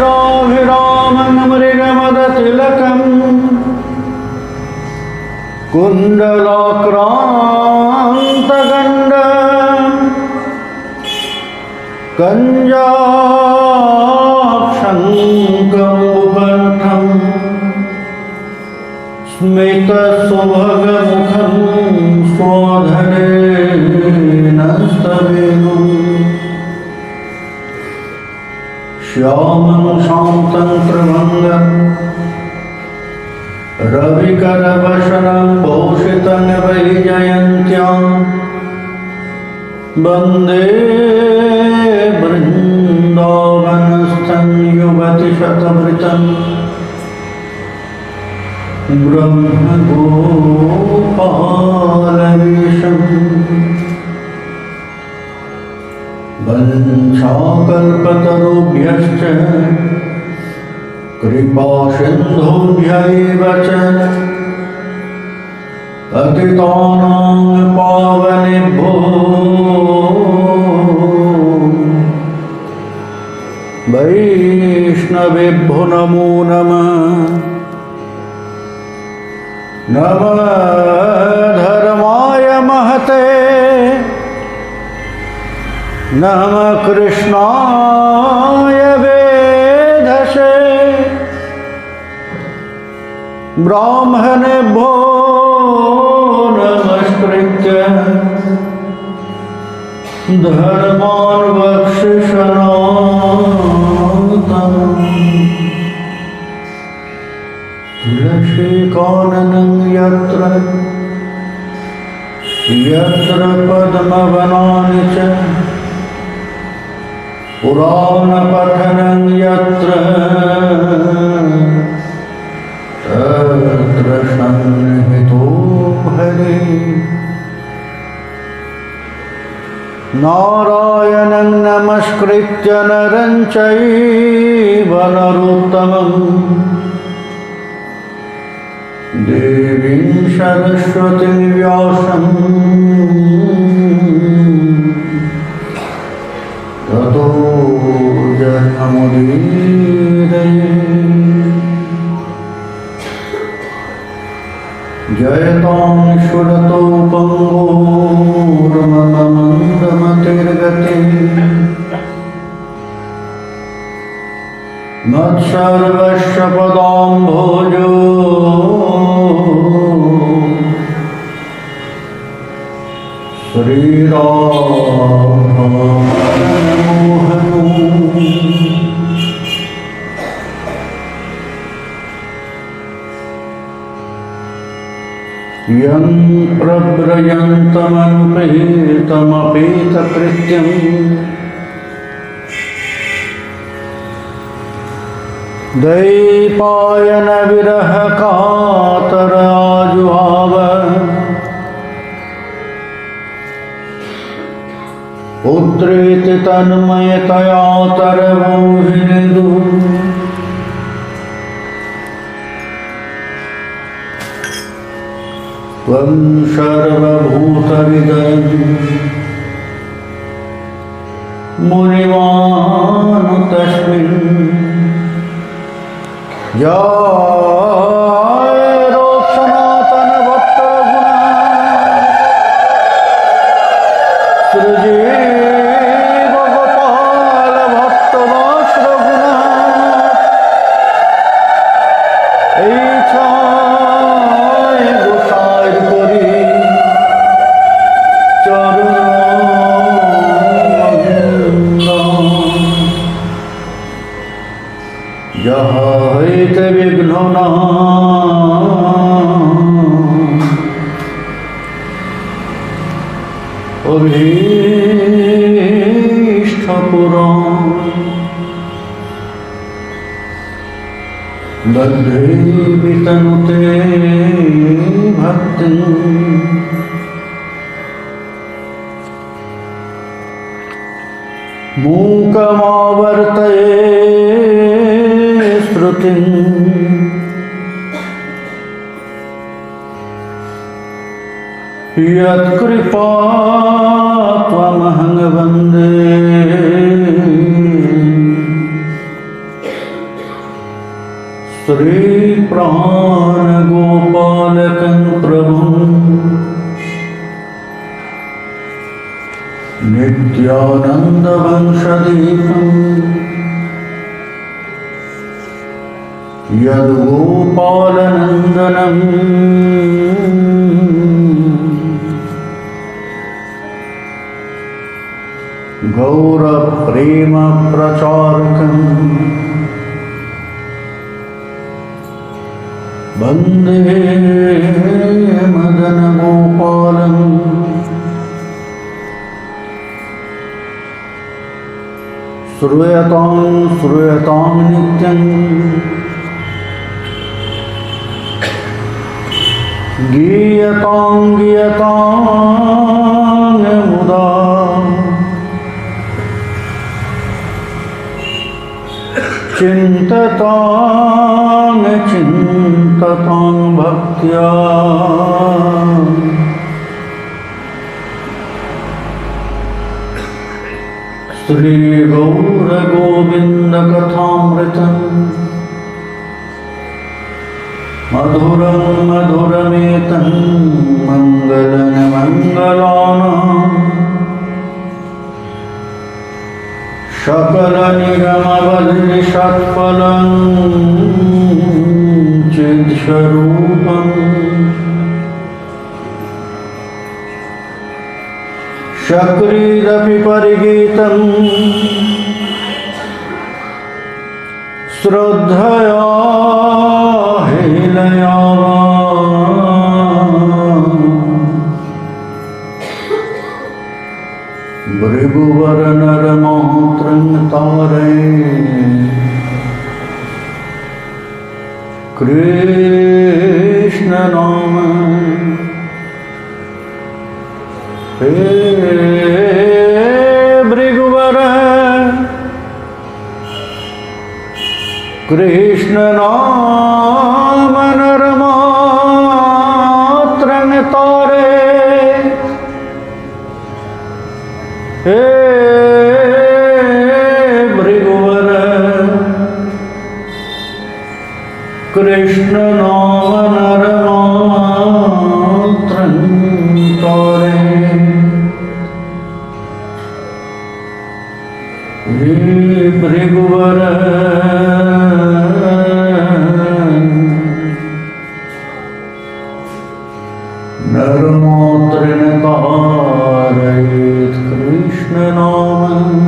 बर्हापिराभिरामं मृगमदतिलकम् कुण्डलाक्रान्तगण्ड कञ्जाक्षङ्कमुकण्ठं स्मितसुभगमुखं स्वधरेण स्तवेनुं श्यामं शान्तं कृभङ्गं रविकरवशनं पोषितं वैजयन्त्यां वन्दे वृन्दावनस्थं युवतिशतवृतं ब्रह्मगोपालवेशम् वंशाकल्पतरुभ्यश्च कृपासिन्धुभ्य एव च पतितानां पावनेभ्यो वैष्णवेभ्यो नमो नमः। नमः धर्माय महते नमः कृष्णाय वेधसे ब्राह्मणेभ्यो नमस्कृत्य धर्मान् वक्ष्य सनातनम् तुलसीकाननं यत्र यत्र पद्मवनानि च पुराणपठनं यत्र तत्र सन्निहितो हरिः नारायणं नमस्कृत्य नरं चैव नरोत्तमं देवीं सरस्वतीं व्यासं ततो जयमुदीरये। जयतां सुरतो पङ्गुर्मन्दमतिर्गतिः मत्सर्वस्य पदाम्भोजो श्रीराममोहनो यं प्रव्रजन्तमनुपेतमपेतकृत्यं दैपायन विरह कातराजुहाव पुत्रेति तन्मयतया तरवोहिनिदु त्वं सर्वभूतविदं मुनिमानुतस्मिन् जय सनातन भक्त गुण श्रीजीव गोपाल भक्त वास्र गुण गोसाईर करी चरण जहाँ हईते विघ्न ना अभीष्टपुराण दग्धे तनुते भक्ति मूकमावर्तये श्रुतिं यत्कृपा त्वमहं वन्दे श्री प्राण गोपालकं प्रभुं नित्यानंद वंशदीपं यद्गोपालनंदनं गौरप्रेम प्रचारकं वंदे मदन गोपालं श्रूयतां नित्यं गीयतां मुदा चिंततां भक्त्या श्री गौर गोविंद कथामृतं मधुरं मधुरमेतं मंगलं मंगलानां सकलनिगमवल्लिषत्फलं चिद्स्वरूपं शक्रिदपि परिगीतं श्रद्धया भृगुवर नर मोत्रं तारे कृष्ण नाम हे भृगुवर कृष्ण नाम नर मोत्रं तारे हे भृगुवर कृष्ण नाम नर मोत्रं तारे हे भृगुवर नर मोत्रं तारे कृष्ण नाम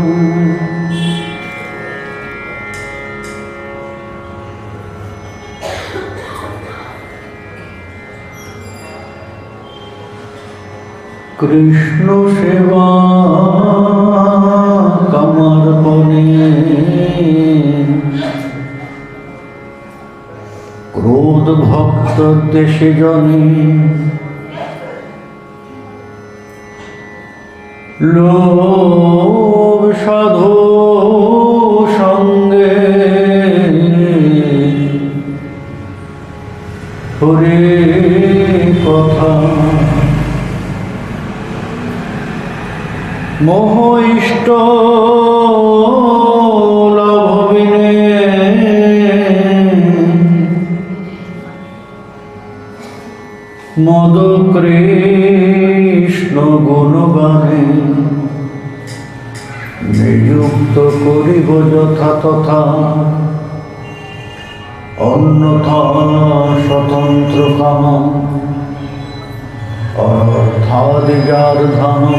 कृष्ण सेवा कमर्पणे क्रोध भक्त देशे जने लोभ साधु संगे हरे कथा मोह इष्ट लाभविने मद कृष्ण गुणगाने नियुक्त करिब यथा तथा अन्यथा स्वतंत्र काम अर्थादि जार धाम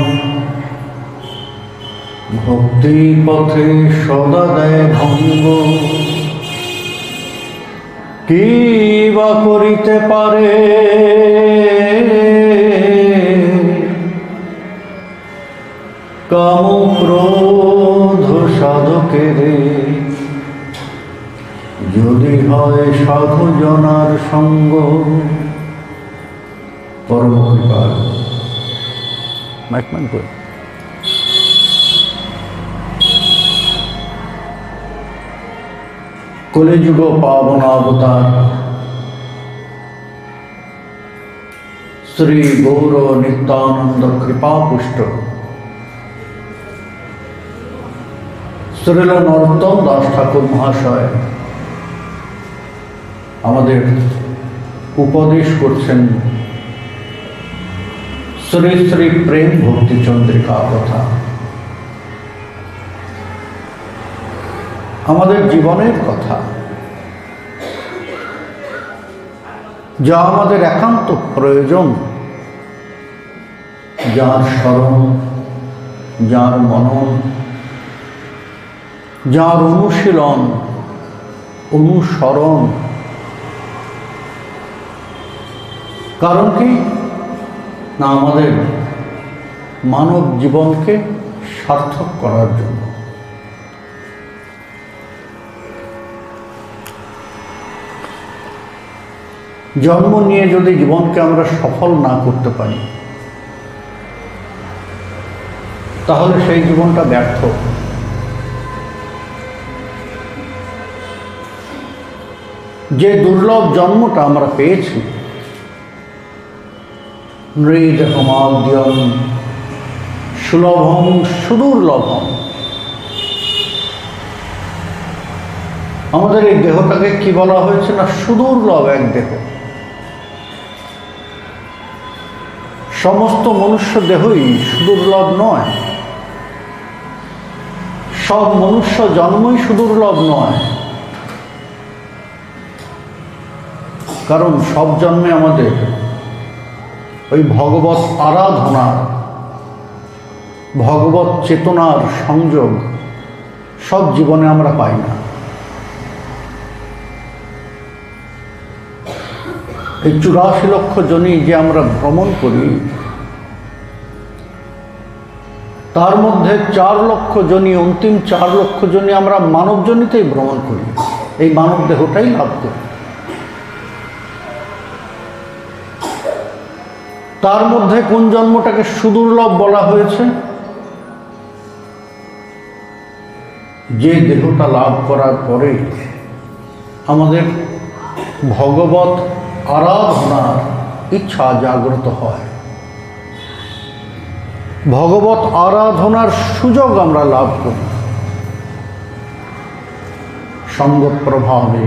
भक्ति पथे सदा देय भंग की बा करिते पारे काम क्रोध साधकेरे यदि हय साधु जनार संग परम कृपाल माइक मान कलिजुग पावन अवतार श्री गौर नित्यानंद कृपा पुष्ट श्रील नरोत्तम दास ठाकुर महाशय আমাদের উপদেশ করছেন শ্রী শ্রী প্রেম ভক্তি চন্দ্রিকা কথা। আমাদের জীবনের কথা, যা আমাদের একান্ত প্রয়োজন, যার স্মরণ, যার মনন, যার অনুশীলন, অনুসরণ। কারণ কি না, আমাদের মানব জীবনকে সার্থক করার জন্য। জন্ম নিয়ে যদি জীবনকে আমরা সফল না করতে পারি, তাহলে সেই জীবনটা ব্যর্থ। যে দুর্লভ জন্মটা আমরা পেয়েছি, নৃদেহমাদ্যম সুলভম সুদুর্লভম, আমাদের এই দেহটাকে কি বলা হয়েছে না, সুদুর্লভ এক দেহ। সমস্ত মনুষ্য দেহই সুদুর্লভ নয়, সব মনুষ্য জন্মই সুদুর্লভ নয়। কারণ সব জন্মে আমাদের ওই ভগবত আরাধনার, ভগবত চেতনার সংযোগ সব জীবনে আমরা পাই না। এই 84 লক্ষ জনি যে আমরা ভ্রমণ করি, তার মধ্যে 4 লক্ষ জনি, অন্তিম 4 লক্ষ জনি আমরা মানব জনিতেই ভ্রমণ করি, এই মানব দেহটাই লাভ করি। তার মধ্যে কোন জন্মটাকে সুদুর্লভ বলা হয়েছে? যে দেহটা লাভ করার পরে আমাদের ভগবত আরাধনার ইচ্ছা জাগ্রত হয়, ভগবত আরাধনার সুযোগ আমরা লাভ করি। সঙ্গ প্রভাবে,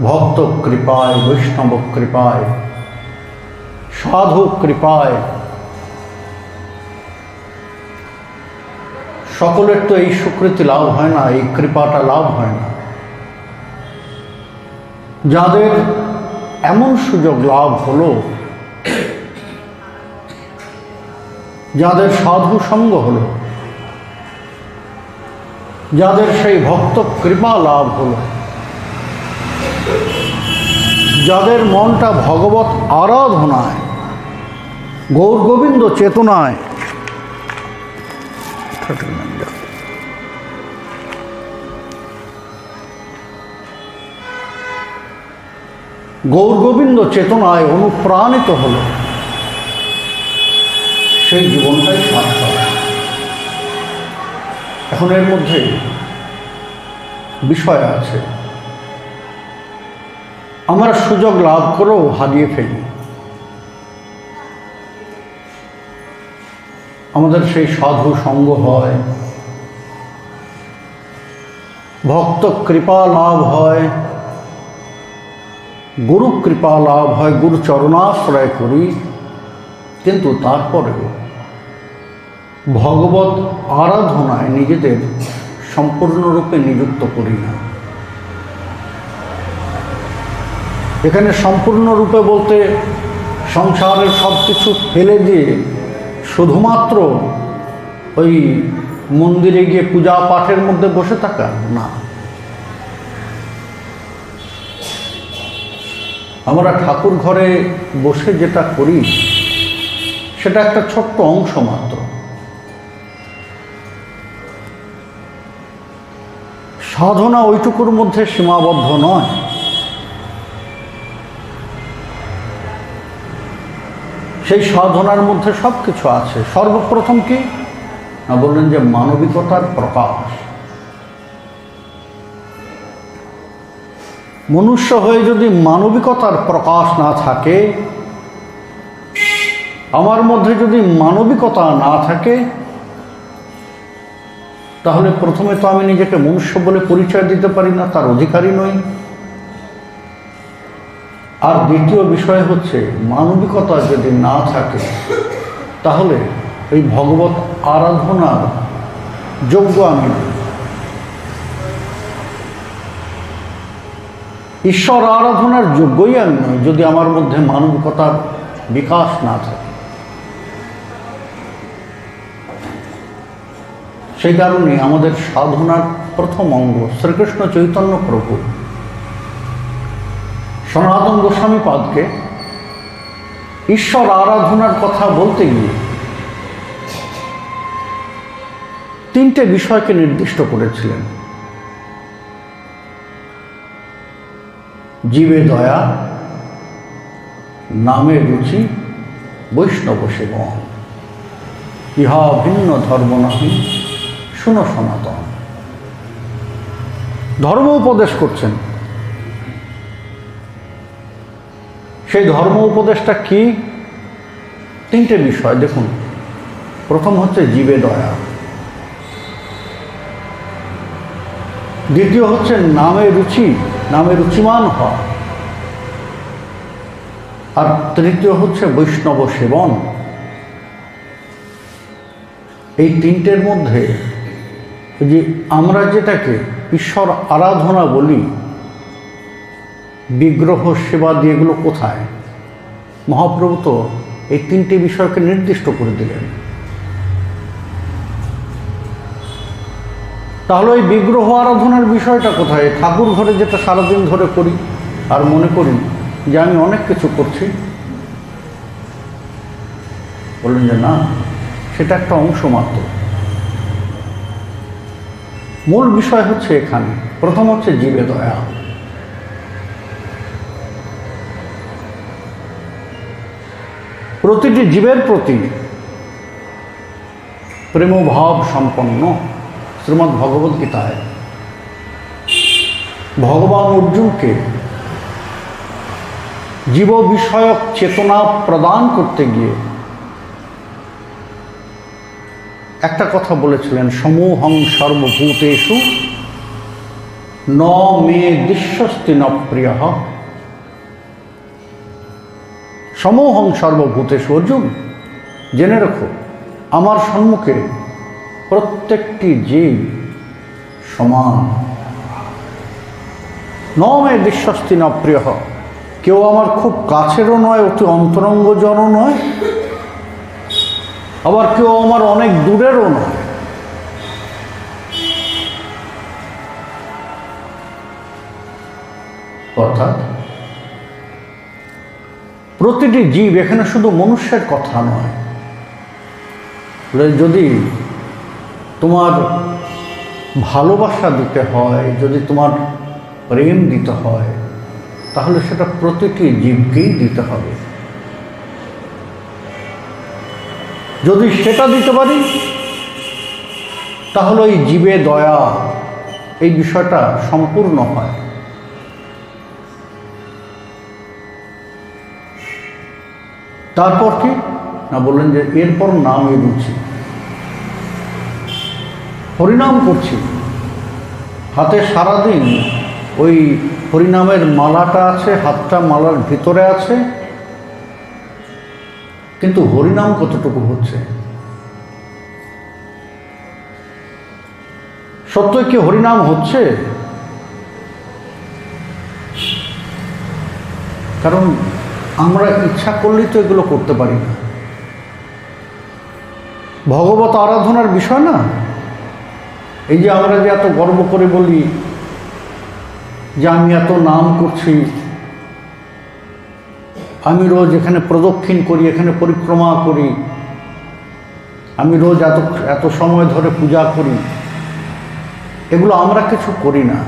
ভক্ত কৃপায়, বৈষ্ণব কৃপায়, সাধু কৃপায়। সকলের তো এই স্বীকৃতি লাভ হয় না, এই কৃপাটা লাভ হয় না। যাদের এমন সুযোগ লাভ হলো, যাদের সাধু সঙ্গ হলো, যাদের সেই ভক্ত কৃপা লাভ হলো, যাদের মনটা ভগবত আরাধনায়, গৌর গোবিন্দ চেতনায়, গৌর গোবিন্দ চেতনায় অনুপ্রাণিত হলো, সেই জীবনটাই সার্থক। এখন এর মধ্যে বিষয় আছে, আমরা সুযোগ লাভ করেও হারিয়ে ফেলি। আমাদের সেই সাধু সঙ্গ হয়, ভক্ত কৃপা লাভ হয়, গুরু কৃপা লাভ হয়, গুরু চরণাশ্রয় করি, কিন্তু তারপরেও ভগবত আরাধনায় নিজেদের সম্পূর্ণরূপে নিযুক্ত করি না। এখানে সম্পূর্ণরূপে বলতে সংসারের সব কিছু ফেলে দিয়ে শুধুমাত্র ওই মন্দিরে গিয়ে পূজা পাঠের মধ্যে বসে থাকা না। আমরা ঠাকুর ঘরে বসে যেটা করি সেটা একটা ছোট্ট অংশ মাত্র। সাধনা ওইটুকুর মধ্যে সীমাবদ্ধ নয়। সেই সাধনার মধ্যে সব কিছু আছে। সর্বপ্রথম কি না, বললেন যে মানবিকতার প্রকাশ। মনুষ্য হয়ে যদি মানবিকতার প্রকাশ না থাকে, আমার মধ্যে যদি মানবিকতা না থাকে, তাহলে প্রথমে তো আমি নিজেকে মনুষ্য বলে পরিচয় দিতে পারি না, তার অধিকারী নই। আর দ্বিতীয় বিষয় হচ্ছে মানবিকতা যদি না থাকে তাহলে এই ভগবত আরাধনার যোগ্য আমি নই। ঈশ্বর আরাধনার যোগ্যই আমি নই যদি আমার মধ্যে মানবিকতার বিকাশ না থাকে। সেই কারণে আমাদের সাধনার প্রথম অঙ্গ শ্রীকৃষ্ণ চৈতন্য প্রভু সনাতন গোস্বামী পাদকে ঈশ্বর আরাধনার কথা বলতে গিয়ে তিনটে বিষয়কে নির্দিষ্ট করেছিলেন: জীবে দয়া, নামে রুচি, বৈষ্ণব সেবন। ইহা ভিন্ন ধর্ম নহি, শুনো সনাতন। ধর্ম উপদেশ করছেন। সেই ধর্ম উপদেশটা কি? তিনটে বিষয় দেখুন। প্রথম হচ্ছে জীবে দয়া, দ্বিতীয় হচ্ছে নামে রুচি, নামে রুচিমান হওয়া, আর তৃতীয় হচ্ছে বৈষ্ণব সেবন। এই তিনটের মধ্যে যে আমরা যেটাকে ঈশ্বর আরাধনা বলি, বিগ্রহ সেবা দিয়ে, এগুলো কোথায়? মহাপ্রভু তো এই তিনটে বিষয়কে নির্দিষ্ট করে দিলেন। তাহলে এই বিগ্রহ আরাধনার বিষয়টা কোথায়? ঠাকুর ঘরে যেটা সারাদিন ধরে করি আর মনে করি যে আমি অনেক কিছু করছি, বললেন যে না, সেটা একটা অংশ মাত্র। মূল বিষয় হচ্ছে এখানে। প্রথম হচ্ছে জীবে দয়া। প্রতিটি জীবের প্রতি প্রেমভাব সম্পন্ন। শ্রীমদ্ ভগবদ গীতায় ভগবান অর্জুনকে জীব বিষয়ক চেতনা প্রদান করতে গিয়ে একটা কথা বলেছিলেন, সমূহং সর্বভূতেষু ন মে দৃশ্যস্তি ন প্রিয়। সমূহং সর্বভূতেষু, অর্জুন জেনে রাখো, আমার সম্মুখে প্রত্যেকটি জীব সমান। ন মে দৃশ্যস্তি ন প্রিয়, কেউ আমার খুব কাছেরও নয়, অতি অন্তরঙ্গজনও নয়, আবার কেউ আমার অনেক দূরেরও নয়। অর্থাৎ প্রতিটি জীব, এখানে শুধু মনুষ্যের কথা নয়। যদি তোমার ভালোবাসা দিতে হয়, যদি তোমার প্রেম দিতে হয়, তাহলে সেটা প্রতিটি জীবকেই দিতে হবে। যদি সেটা দিতে পারি তাহলে ওই জীবে দয়া, এই বিষয়টা সম্পূর্ণ হয়। তারপর কি না, বললেন যে এরপর নামে রুচি। হরিনাম করছি, হাতে সারাদিন ওই হরিনামের মালাটা আছে, হাতটা মালার ভিতরে আছে, কিন্তু হরিনাম কতটুকু হচ্ছে? সত্যই কি হরিনাম হচ্ছে? কারণ আমরা ইচ্ছা করলেই তো এগুলো করতে পারি না। ভগবত আরাধনার বিষয় না। এই যে আমরা যে এত গর্ব করে বলি যে আমি এত নাম করছি, আমি রোজ এখানে প্রদক্ষিণ করি, এখানে পরিক্রমা করি, আমি রোজ এত সময় ধরে পূজা করি, এগুলো আমরা কিছু করি না।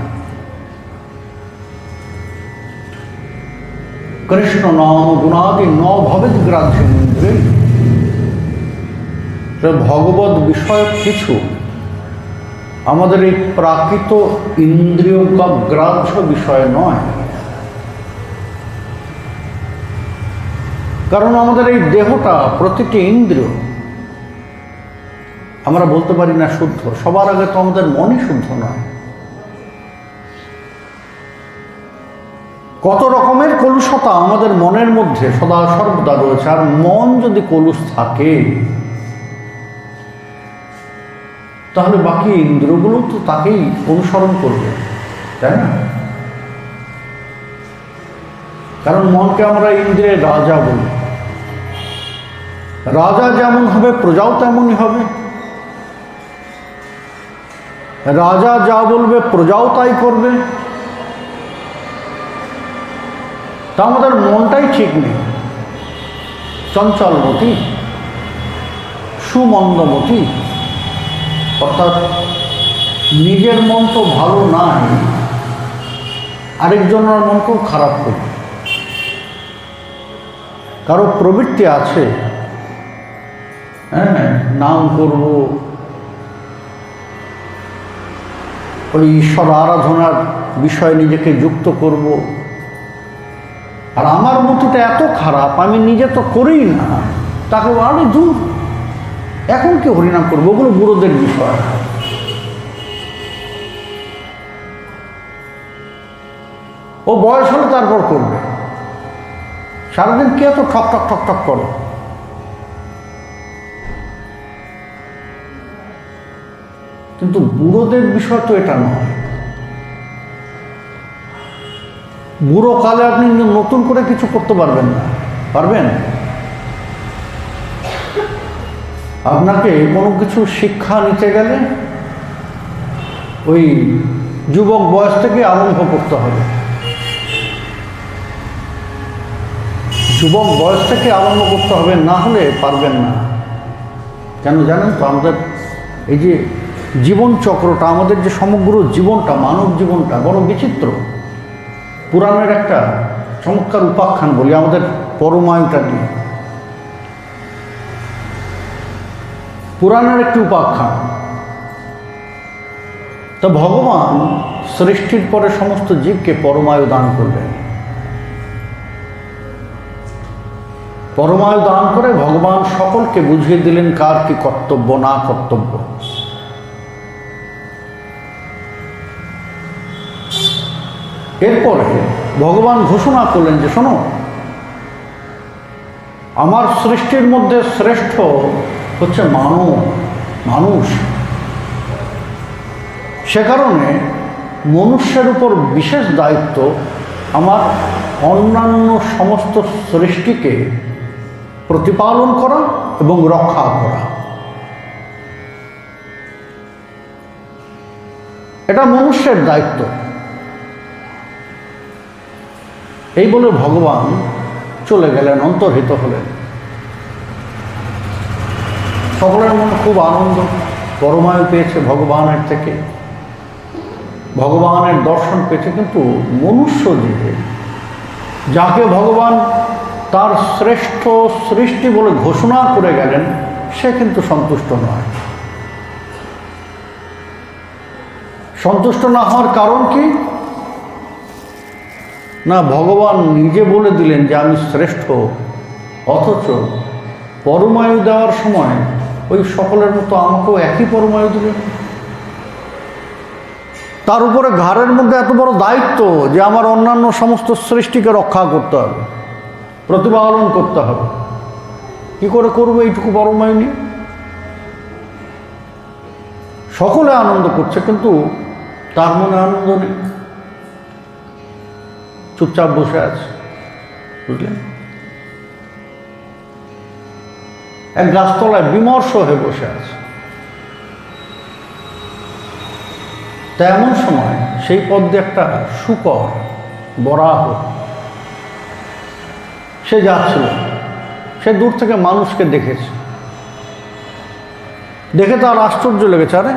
কৃষ্ণ নাম গুণাদি ন ভবেদ গ্রাহ্যেন্দ্রে, ভগবত বিষয়ক কিছু আমাদের এই প্রাকৃত ইন্দ্রিয় বা গ্রাহ্য বিষয় নয়। কারণ আমাদের এই দেহটা, প্রতিটি ইন্দ্রিয়, আমরা বলতে পারি না শুদ্ধ। সবার আগে তো আমাদের মনই শুদ্ধ নয়। কত রকমের কলুষতা আমাদের মনের মধ্যে সদা সর্বদা রয়েছে। আর মন যদি কলুষ থাকে তাহলে বাকি ইন্দ্রিয়গুলো তো তাকেই অনুসরণ করবে, তাই না? কারণ মনকে আমরা ইন্দ্রিয়ের রাজা বলি। রাজা যেমন হবে প্রজাও তেমনই হবে। রাজা যা বলবে প্রজাও তাই করবে। তা আমাদের মনটাই ঠিক নেই, চঞ্চলমতি, সুমন্দমতি, অর্থাৎ নিজের মন তো ভালো নাই, আরেকজনের মনকেও খারাপ করবে। কারো প্রবৃত্তি আছে, হ্যাঁ, নাম করব, ওই ঈশ্বর আরাধনার বিষয়ে নিজেকে যুক্ত করব, আর আমার মতিটা এত খারাপ আমি নিজে তো করিই না, তাকে আরে দূর, এখন কি হরিনাম করবো, ওগুলো বুড়োদের বিষয়। ও বয়স হলে তারপর করবে, সারাদিন কে তো ঠক ঠক ঠক ঠক করো। কিন্তু বুড়োদের বিষয় তো এটা নয়। বুড়ো কালে আপনি নতুন করে কিছু করতে পারবেন না, পারবেন? আপনাকে কোনো কিছু শিক্ষা নিতে গেলে ওই যুবক বয়স থেকে আরম্ভ করতে হবে। যুবক বয়স থেকে আরম্ভ করতে হবে, না হলে পারবেন না। কেন জানেন তো? আমাদের এই যে জীবন চক্রটা, আমাদের যে সমগ্র জীবনটা, মানব জীবনটা বড় বিচিত্র। পুরাণের একটা চমৎকার উপাখ্যান বলি আমাদের পরমায়ুটা নিয়ে। পুরাণের একটি উপাখ্যান। তা ভগবান সৃষ্টির পরে সমস্ত জীবকে পরমায়ু দান করলেন। পরমায়ু দান করে ভগবান সকলকে বুঝিয়ে দিলেন কার কি কর্তব্য না কর্তব্য। এরপরে ভগবান ঘোষণা করলেন যে শোনো, আমার সৃষ্টির মধ্যে শ্রেষ্ঠ হচ্ছে মানুষ। সে কারণে মনুষ্যের উপর বিশেষ দায়িত্ব আমার অন্যান্য সমস্ত সৃষ্টিকে প্রতিপালন করা এবং রক্ষা করা। এটা মনুষ্যের দায়িত্ব। এই বলে ভগবান চলে গেলেন, অন্তর্হিত হলেন। সকলের মনে খুব আনন্দ, পরমায়ু পেয়েছে ভগবানের থেকে, ভগবানের দর্শন পেয়েছে। কিন্তু মনুষ্য জীবে, যাকে ভগবান তার শ্রেষ্ঠ সৃষ্টি বলে ঘোষণা করে গেলেন, সে কিন্তু সন্তুষ্ট নয়। সন্তুষ্ট না হওয়ার কারণ কি? না, ভগবান নিজে বলে দিলেন যে আমি শ্রেষ্ঠ, অথচ পরমায়ু দেওয়ার সময় ওই সকলের মতো আমাকেও একই পরমায়ু দিলেন। তার উপরে ঘাড়ের মধ্যে এত বড় দায়িত্ব যে আমার অন্যান্য সমস্ত সৃষ্টিকে রক্ষা করতে হবে, প্রতিপালন করতে হবে। কি করে করবো এইটুকু পরমায়ু নিয়ে? সকলে আনন্দ করছে, কিন্তু তার মনে আনন্দ নেই, চুপচাপ বসে আছে। বুঝলেন? এক গাছতলায় বিমর্ষ হয়ে বসে আছে। তা এমন সময় সেই পথ দিয়ে একটা শূকর, বরাহ, সে যাচ্ছিল। সে দূর থেকে মানুষকে দেখেছে, দেখে তার আশ্চর্য লেগেছে। আরে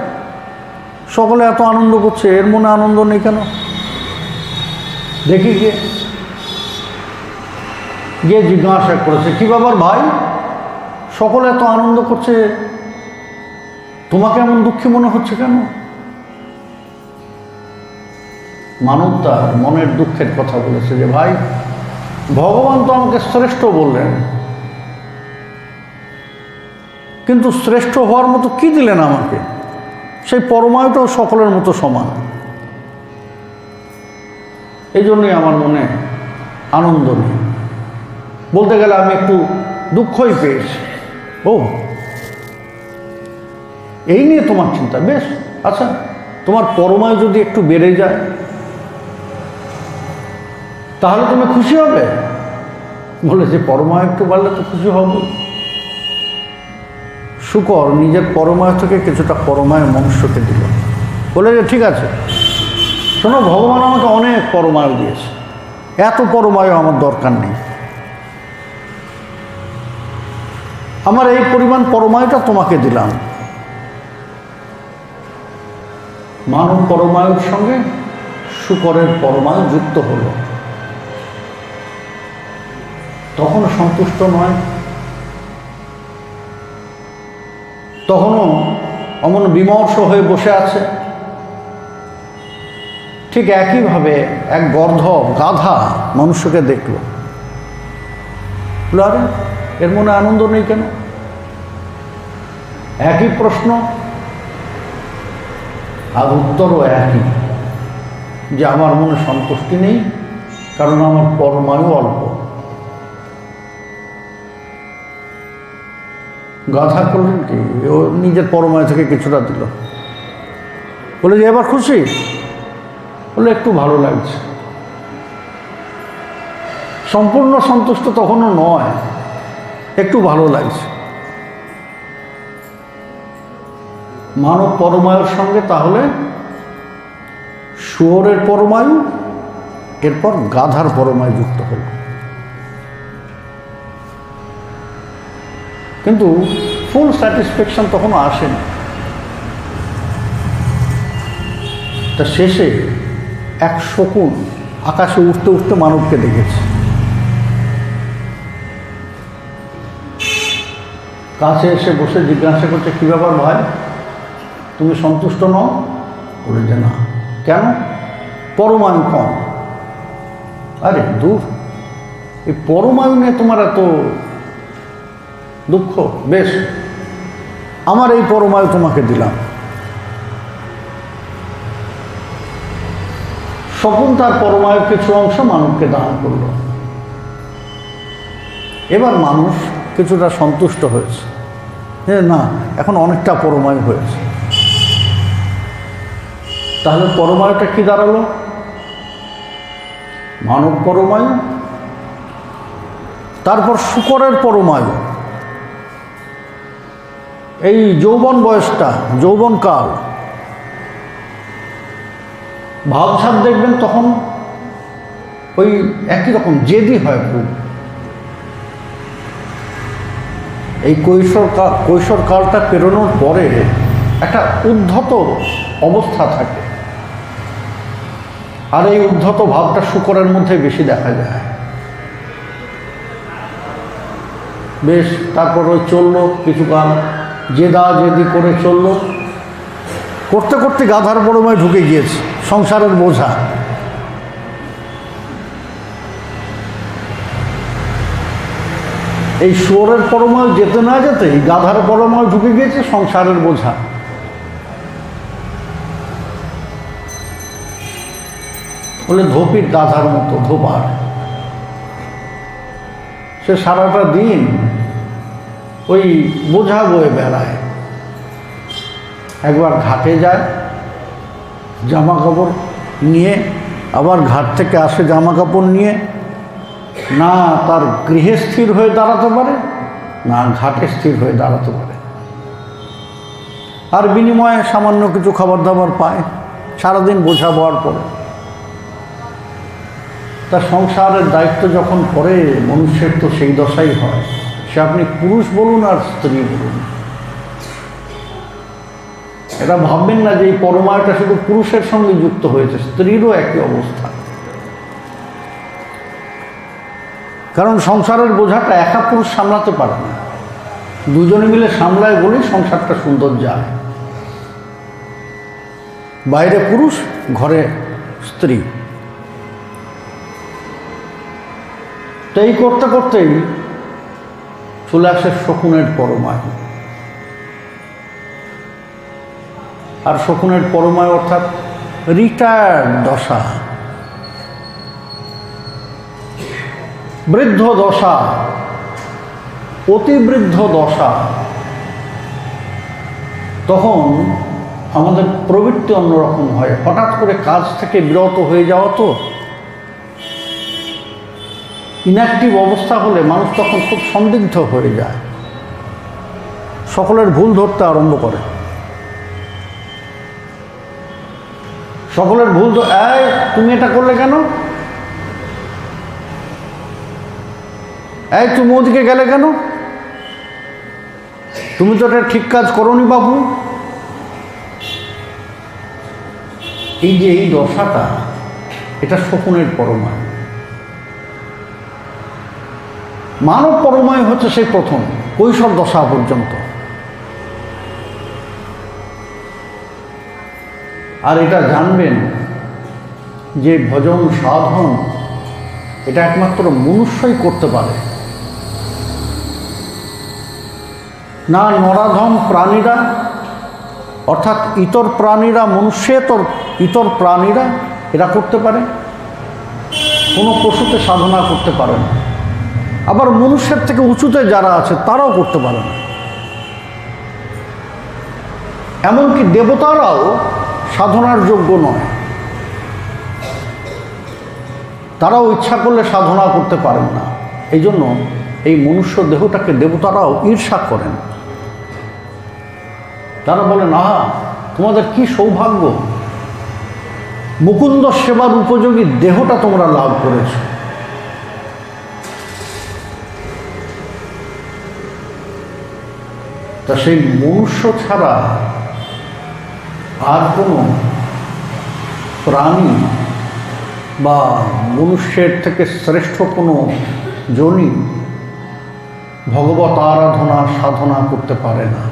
সকলে এত আনন্দ করছে, এর মনে আনন্দ নেই কেন? দেখি গিয়ে জিজ্ঞাসা করেছে, কি ব্যাপার ভাই, সকলে এত আনন্দ করছে, তোমাকে এমন দুঃখী মনে হচ্ছে কেন? মানব তার মনের দুঃখের কথা বলেছে যে ভাই, ভগবান তো আমাকে শ্রেষ্ঠ বললেন, কিন্তু শ্রেষ্ঠ হওয়ার মতো কি দিলেন আমাকে? সেই পরমায়ুটাও সকলের মতো সমান। এই জন্যই আমার মনে আনন্দ নেই, বলতে গেলে আমি একটু দুঃখই পেয়েছি। ও, এই নিয়ে তোমার চিন্তা? বেশ, আচ্ছা, তোমার পরমায়ু যদি একটু বেড়ে যায় তাহলে তুমি খুশি হবে? বলে যে পরমায়ু একটু বাড়লে তো খুশি হব। শুকর নিজের পরমায়ু থেকে কিছুটা পরমায়ু মনুষ্যকে দিল, বলে যে ঠিক আছে, শোনো, ভগবান আমাকে অনেক পরমায়ু দিয়েছে, এত পরমায়ু আমার দরকার নেই, আমার এই পরিমাণ পরমায়ুটা তোমাকে দিলাম। মানব পরমায়ুর সঙ্গে শুকরের পরমায়ু যুক্ত হল, তখন সন্তুষ্ট নয়, তখনও অমন বিমর্ষ হয়ে বসে আছে। ঠিক একইভাবে এক গর্ধব গাধা মনুষ্যকে দেখল, আরে এর মনে আনন্দ নেই কেন? একই প্রশ্ন, আর উত্তরও একই, যে আমার মনে সন্তুষ্টি নেই, কারণ আমার পরমায়ু অল্প। গাধা করলেন কি, ও নিজের পরমায়ু থেকে কিছুটা দিল, বলে যে এবার খুশি? বলে একটু ভালো লাগছে। সম্পূর্ণ সন্তুষ্ট তখনও নয়, একটু ভালো লাগছে। মানব পরমায়ুর সঙ্গে তাহলে শুয়োরের পরমায়ু, এরপর গাধার পরমায়ু যুক্ত হল। কিন্তু ফুল স্যাটিসফ্যাকশন তখনও আসেনি। তা শেষে এক শকুন আকাশে উঠতে উঠতে মানবকে দেখেছে, কাছে এসে বসে জিজ্ঞাসা করছে, কী ব্যাপার ভাই, তুমি সন্তুষ্ট নও? বলে যে না। কেন? পরমায়ু কম। আরে দূর, এই পরমায়ু নিয়ে তোমার এত দুঃখ? বেশ, আমার এই পরমায়ু তোমাকে দিলাম। শকুন তার পরমায়ুর কিছু অংশ মানবকে দান করল। এবার মানুষ কিছুটা সন্তুষ্ট হয়েছে, না, এখন অনেকটা পরমায়ু হয়েছে। তাহলে পরমায়ুটা কি দাঁড়ালো? মানব পরমায়ু, তারপর শুকরের পরমায়ু। এই যৌবন বয়সটা, যৌবনকাল, ভাবসাব দেখবেন তখন ওই একই রকম জেদি হয় খুব। এই কৈশোরকালটা পেরোনোর পরে একটা উদ্ধত অবস্থা থাকে, আর এই উদ্ধত ভাবটা শুকরের মধ্যে বেশি দেখা যায়। বেশ, তারপর ওই চললো কিছুকাল, জেদি করে চললো, করতে করতে গাধার পরমায় ঢুকে গিয়েছে সংসারের বোঝা। এই শুয়োরের পরমায়ু যেতে না যেতেই গাধার পরমায়ু ঢুকে গিয়েছে সংসারের বোঝা। বলে ধোপির গাধার মতো ধোপার, সে সারাটা দিন ওই বোঝা বয়ে বেড়ায়। একবার ঘাটে যায় জামা কাপড় নিয়ে, আবার ঘাট থেকে আসে জামা কাপড় নিয়ে, না তার গৃহে স্থির হয়ে দাঁড়াতে পারে, না ঘাটে স্থির হয়ে দাঁড়াতে পারে। আর বিনিময়ে সামান্য কিছু খাবার দাবার পায় সারাদিন বোঝা বওয়ার পরে। তার সংসারের দায়িত্ব যখন পড়ে, মনুষ্যের তো সেই দশাই হয়। সে আপনি পুরুষ বলুন আর স্ত্রী বলুন, এটা ভাববেন না যে এই পরমায়ুটা শুধু পুরুষের সঙ্গে যুক্ত হয়েছে, স্ত্রীরও একই অবস্থা। কারণ সংসারের বোঝাটা একা পুরুষ সামলাতে পারে না, দুজনে মিলে সামলায় বলেই সংসারটা সুন্দর যায়। বাইরে পুরুষ, ঘরে স্ত্রী। তো এই করতে করতেই চলে আসে শকুনের পরমায়ু। আর শকুনের পরমায়ু অর্থাৎ রিটায়ার্ড দশা। বৃদ্ধ দশা, অতিবৃদ্ধ দশা, তখন আমাদের প্রবৃত্তি অন্যরকম হয়। হঠাৎ করে কাজ থেকে বিরত হয়ে যাওয়া, তো ইনঅ্যাক্টিভ অবস্থা হলে মানুষ তখন খুব সন্দিগ্ধ হয়ে যায়, সকলের ভুল ধরতে আরম্ভ করে। সকলের ভুল তো, এই তুমি এটা করলে কেন, এই তুমি ওদিকে গেলে কেন, তুমি তো এটা ঠিক কাজ করোনি বাবু। এই যে এই দশাটা, এটা শকুনের পরমায়। মানব পরমায় হচ্ছে সেই প্রথম কৈশোর দশা পর্যন্ত। আর এটা জানবেন যে ভজন সাধন এটা একমাত্র মনুষ্যই করতে পারে, না নরাধম প্রাণীরা, অর্থাৎ ইতর প্রাণীরা, মনুষ্যেতর ইতর প্রাণীরা এরা করতে পারে, কোনো পশুতে সাধনা করতে পারে না। আবার মনুষ্যের থেকে উঁচুতে যারা আছে তারাও করতে পারে না। এমনকি দেবতারাও সাধনার যোগ্য নয়, তারাও ইচ্ছা করলে সাধনা করতে পারেন না। এই জন্য এই মনুষ্য দেহটাকে দেবতারাও ঈর্ষা করেন। তারা বলেন, আহা তোমাদের কি সৌভাগ্য, মুকুন্দ সেবার উপযোগী দেহটা তোমরা লাভ করেছ। তা সেই মনুষ্য ছাড়া আর কোনো প্রাণী বা মনুষ্যের থেকে শ্রেষ্ঠ কোনো যোনি ভগবত আরাধনা সাধনা করতে পারে না।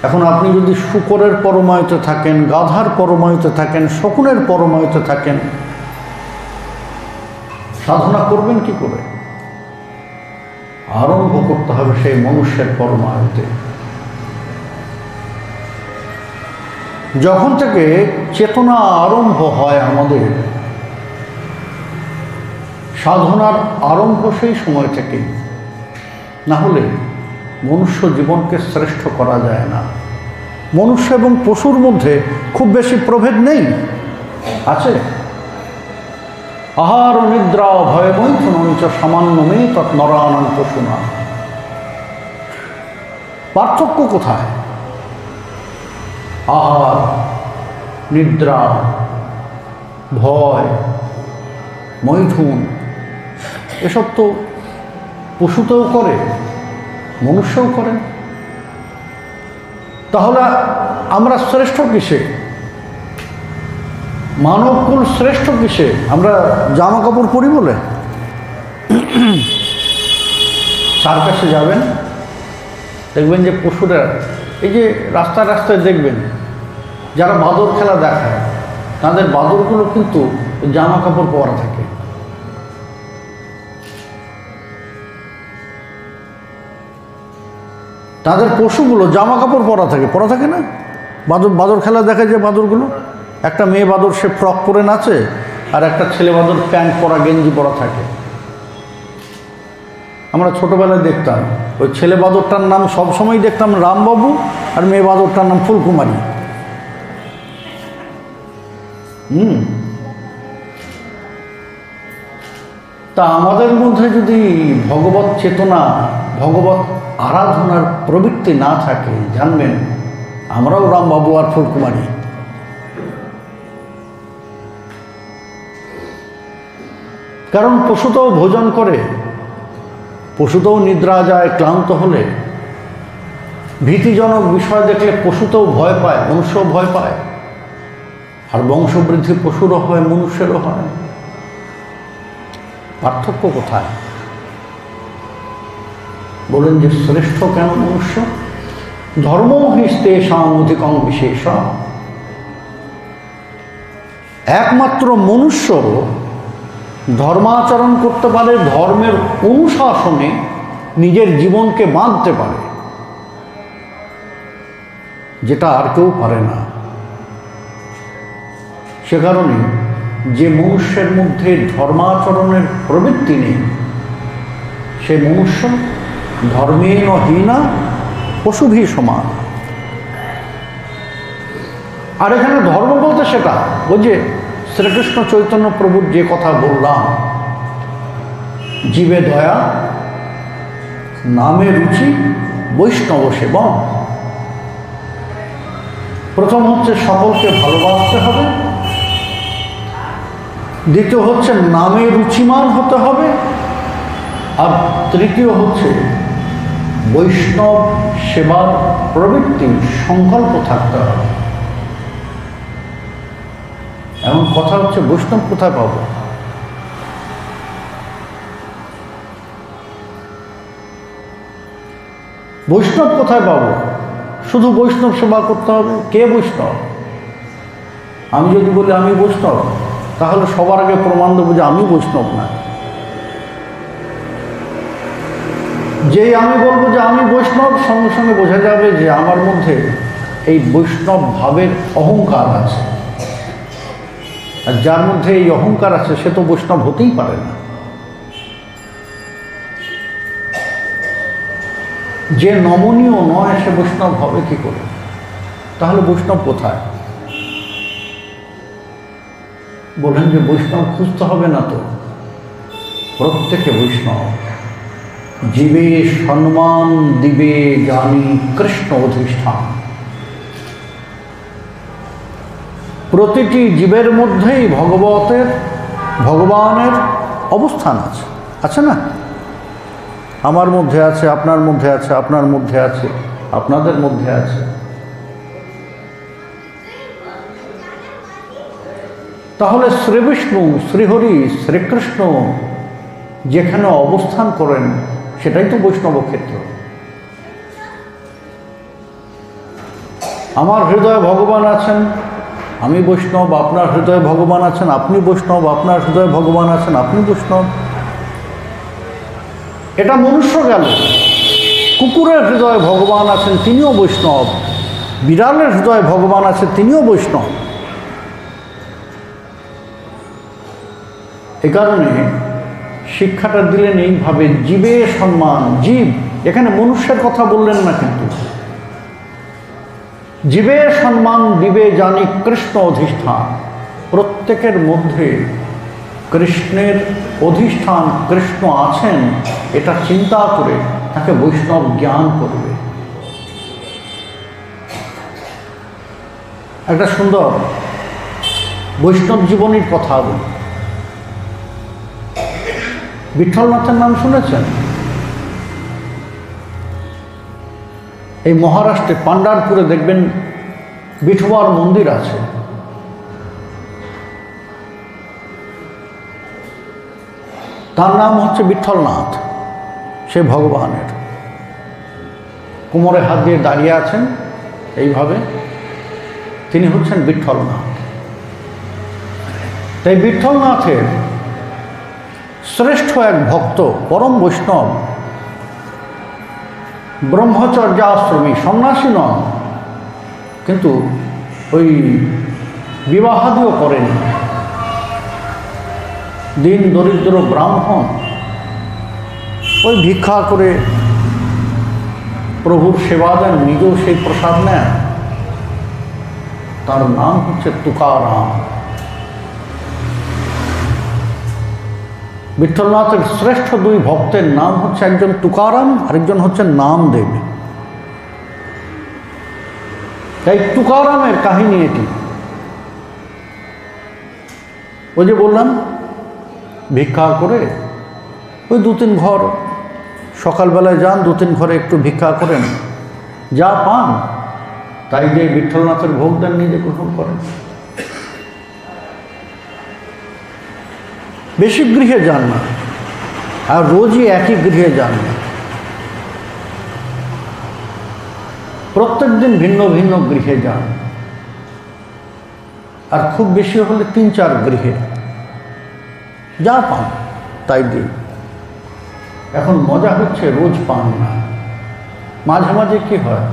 এখন আপনি যদি শূকরের পরমায়ুতে থাকেন, গাধার পরমায়ুতে থাকেন, শকুনের পরমায়ুতে থাকেন, সাধনা করবেন কি করে? আরম্ভ করতে হবে সেই মনুষ্যের পরমায়ুতে। যখন থেকে চেতনা আরম্ভ হয় আমাদের, সাধনার আরম্ভ সেই সময় থেকেই, না হলে মনুষ্য জীবনকে শ্রেষ্ঠ করা যায় না। মনুষ্য এবং পশুর মধ্যে খুব বেশি প্রভেদ নেই, আছে। আহার নিদ্রা ভয় মৈথুনঞ্চ সামান্যমেই তৎ নরানাং পশুনা। পার্থক্য কোথায়? আহার, নিদ্রা, ভয়, মৈথুন, এসব তো পশুতেও করে, মনুষ্যও করে। তাহলে আমরা শ্রেষ্ঠ কিসে? মানবকুল শ্রেষ্ঠ কিসে? আমরা জামা কাপড় পরি বলে? সার্কাসে যাবেন, দেখবেন যে পশুরা, এই যে রাস্তায় রাস্তায় দেখবেন যারা বাদর খেলা দেখায়, তাদের বাদরগুলো কিন্তু জামা কাপড় পরা থাকে। তাদের পশুগুলো জামা কাপড় পরা থাকে না? বাদর খেলা দেখে যে বাদরগুলো, একটা মেয়ে বাদর সে ফ্রক পরে নাচে, আর একটা ছেলে বাদর প্যান্ট পরা, গেঞ্জি পরা থাকে। আমরা ছোটোবেলায় দেখতাম ওই ছেলে বাদরটার নাম সবসময় দেখতাম রামবাবু, আর মেয়ে বাদরটার নাম ফুলকুমারী। তা আমাদের মধ্যে যদি ভগবত চেতনা, ভগবত আরাধনার প্রবৃত্তি না থাকে, জানবেন আমরাও রামবাবু আর ফুলকুমারী। কারণ পশুতেও ভোজন করে, পশুতেও নিদ্রা যায় ক্লান্ত হলে, ভীতিজনক বিষয় দেখলে পশুতেও ভয় পায়, মনুষ্যও ভয় পায়। আর বংশবৃদ্ধি পশুরও হয়, মনুষ্যেরও হয়। পার্থক্য কোথায়? বলেন যে শ্রেষ্ঠ কেন মনুষ্য? ধর্ম হিস্তেষাং অধিকং বিশেষ। একমাত্র মনুষ্য ধর্মাচরণ করতে পারে, ধর্মের অনুশাসনে নিজের জীবনকে বাঁধতে পারে, যেটা আর কেউ পারে না। সে কারণে যে মনুষ্যের মধ্যে ধর্মাচরণের প্রবৃত্তি নেই সে মনুষ্য ধর্মেণ হীনা পশুভি সমান। আর এখানে ধর্ম বলতে সেটা ওই যে শ্রীকৃষ্ণ চৈতন্য প্রভুর যে কথা বললাম, জীবে দয়া, নামে রুচি, বৈষ্ণব সেবন। প্রথম হচ্ছে সকলকে ভালোবাসতে হবে, দ্বিতীয় হচ্ছে নামে রুচিমান হতে হবে, আর তৃতীয় হচ্ছে বৈষ্ণব সেবার প্রবৃত্তি সংকল্প থাকতে হবে। এমন কথা হচ্ছে বৈষ্ণব কোথায় পাবো? বৈষ্ণব কোথায় পাবো? শুধু বৈষ্ণব সেবা করতে হবে। কে বৈষ্ণব? আমি যদি বলি আমি বৈষ্ণব, তাহলে সবার আগে প্রমাণ দেবো যে আমি বৈষ্ণব না। যেই আমি বলবো যে আমি বৈষ্ণব, সঙ্গে সঙ্গে বোঝা যাবে যে আমার মধ্যে এই বৈষ্ণব ভাবের অহংকার আছে। আর যার মধ্যে এই অহংকার আছে সে তো বৈষ্ণব হতেই পারে না। যে নমনীয় নয় সে বৈষ্ণব হবে কি করে? তাহলে বৈষ্ণব কোথায়? বলেন যে বৈষ্ণব খুঁজতে হবে না তো, প্রত্যেকে বৈষ্ণব। জীবে সম্মান দিবে জানি কৃষ্ণ অধিষ্ঠান। প্রতিটি জীবের মধ্যেই ভগবানের অবস্থান আছে, আছে না? আমার মধ্যে আছে, আপনার মধ্যে আছে, আপনার মধ্যে আছে, আপনাদের মধ্যে আছে। তাহলে শ্রীবিষ্ণু, শ্রীহরি, শ্রীকৃষ্ণ যেখানে অবস্থান করেন সেটাই তো বৈষ্ণব ক্ষেত্র। আমার হৃদয়ে ভগবান আছেন, আমি বৈষ্ণব। আপনার হৃদয়ে ভগবান আছেন, আপনি বৈষ্ণব। আপনার হৃদয়ে ভগবান আছেন, আপনি বৈষ্ণব। এটা মনুষ্য গেল। কুকুরের হৃদয়ে ভগবান আছেন, তিনিও বৈষ্ণব। বিড়ালের হৃদয়ে ভগবান আছে, তিনিও বৈষ্ণব। এ কারণে শিক্ষাটা দিলেন এইভাবে, জীবে সম্মান। জীব, এখানে মনুষ্যের কথা বললেন না, কিন্তু জীবে সম্মান দিবে জানি কৃষ্ণ অধিষ্ঠান। প্রত্যেকের মধ্যে কৃষ্ণের অধিষ্ঠান, কৃষ্ণ আছেন, এটা চিন্তা করে তাকে বৈষ্ণব জ্ঞান করবে। একটা সুন্দর বৈষ্ণব জীবনীর কথা বলি। বিঠলনাথের নাম শুনেছেন? এই মহারাষ্ট্রে পান্ডারপুরে দেখবেন বিঠোবার মন্দির আছে। তার নাম হচ্ছে বিঠলনাথ। সে ভগবানের কোমরে হাত দিয়ে দাঁড়িয়ে আছেন এইভাবে, তিনি হচ্ছেন বিঠলনাথ। তাই বিঠলনাথের শ্রেষ্ঠ এক ভক্ত, পরম বৈষ্ণব, ব্রহ্মচর্যাশ্রমী, সন্ন্যাসী নন, কিন্তু ওই বিবাহাদিও করেন। দিন দরিদ্র ব্রাহ্মণ, ওই ভিক্ষা করে প্রভুর সেবা দেন, নিজেও সেই প্রসাদ নেন। তার নাম হচ্ছে তুকারাম। বিঠলনাথের শ্রেষ্ঠ দুই ভক্তের নাম হচ্ছে, একজন তুকারাম, আরেকজন হচ্ছে নামদেব। তাই তুকারামের কাহিনী এটি। ওই যে বললাম, ভিক্ষা করে ওই 2-3 ঘর, সকালবেলায় যান, 2-3 ঘরে একটু ভিক্ষা করেন, যা পান তাই দিয়ে বিঠলনাথের ভোগ দেন, নিজে গ্রহণ করেন। বেশি গৃহে যান না, আর রোজই একই গৃহে যান না, প্রত্যেক দিন ভিন্ন ভিন্ন গৃহে যান। আর খুব বেশি হলে 3-4 গৃহে, যা পান তাই দিন। এখন মজা হচ্ছে রোজ পান না, মাঝে মাঝে কি হয়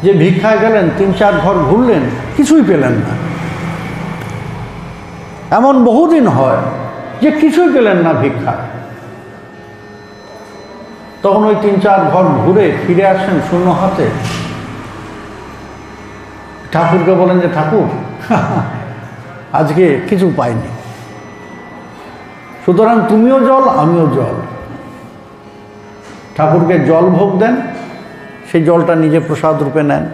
যে ভিক্ষায় গেলেন, 3-4 ঘর ঘুরলেন, কিছুই পেলেন না। এমন বহুদিন হয় যে কিছুই পেলেন না ভিক্ষায়, তখন ওই 3-4 ঘর ঘুরে ফিরে আসেন শূন্য হাতে, ঠাকুরকে বলেন যে ঠাকুর আজকে কিছু পাইনি, সুতরাং তুমিও জল আমিও জল। ঠাকুরকে জল ভোগ দেন, সেই জলটা নিজে প্রসাদ রূপে নেন।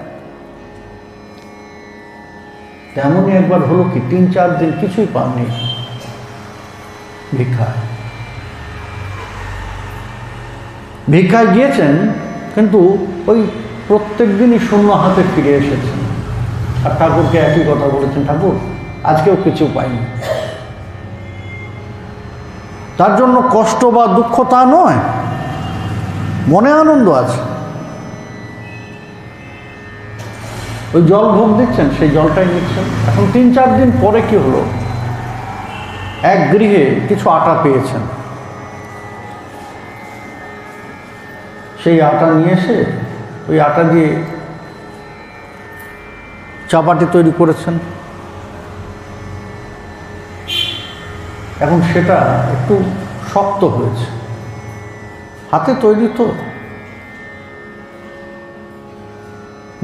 তেমনই একবার হলো কি 3-4 দিন কিছুই পাননি ভিক্ষায়। ভিক্ষায় গিয়েছেন, কিন্তু ওই প্রত্যেক দিনই শূন্য হাতে ফিরে এসেছেন, আর ঠাকুরকে একই কথা বলেছেন, ঠাকুর আজকেও কিছু পাইনি। তার জন্য কষ্ট বা দুঃখ তা নয়, মনে আনন্দ আছে। ওই জল ভোগ দিচ্ছেন, সেই জলটাই নিচ্ছেন। এখন 3-4 দিন পরে কি হলো, এক গৃহে কিছু আটা পেয়েছেন, সেই আটা নিয়ে এসে ওই আটা দিয়ে চাপাটি তৈরি করেছেন। এখন সেটা একটু শক্ত হয়েছে, হাতে তৈরি তো।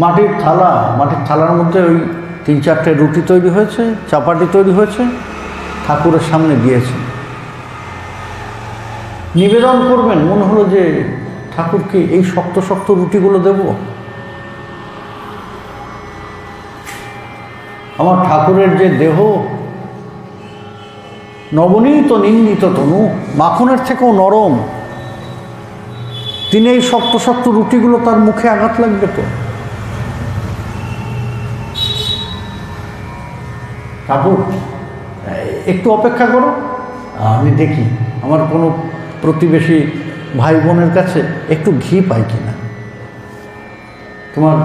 মাটির থালার মধ্যে ওই 3-4টে রুটি তৈরি হয়েছে, চাপাটি তৈরি হয়েছে, ঠাকুরের সামনে দিয়েছেন। নিবেদন করবেন, মনে হলো যে ঠাকুরকে এই শক্ত শক্ত রুটিগুলো দেব। আমার ঠাকুরের যে দেহ নবনীত নিন্দিত তনু, মাখনের থেকেও নরম, তিনি এই শক্ত শক্ত রুটিগুলো তার মুখে আঘাত লাগবে তো। ঠাকুর একটু অপেক্ষা করো, আমি দেখি আমার কোনো প্রতিবেশী ভাই বোনের কাছে একটু ঘি পাই কিনা, তোমার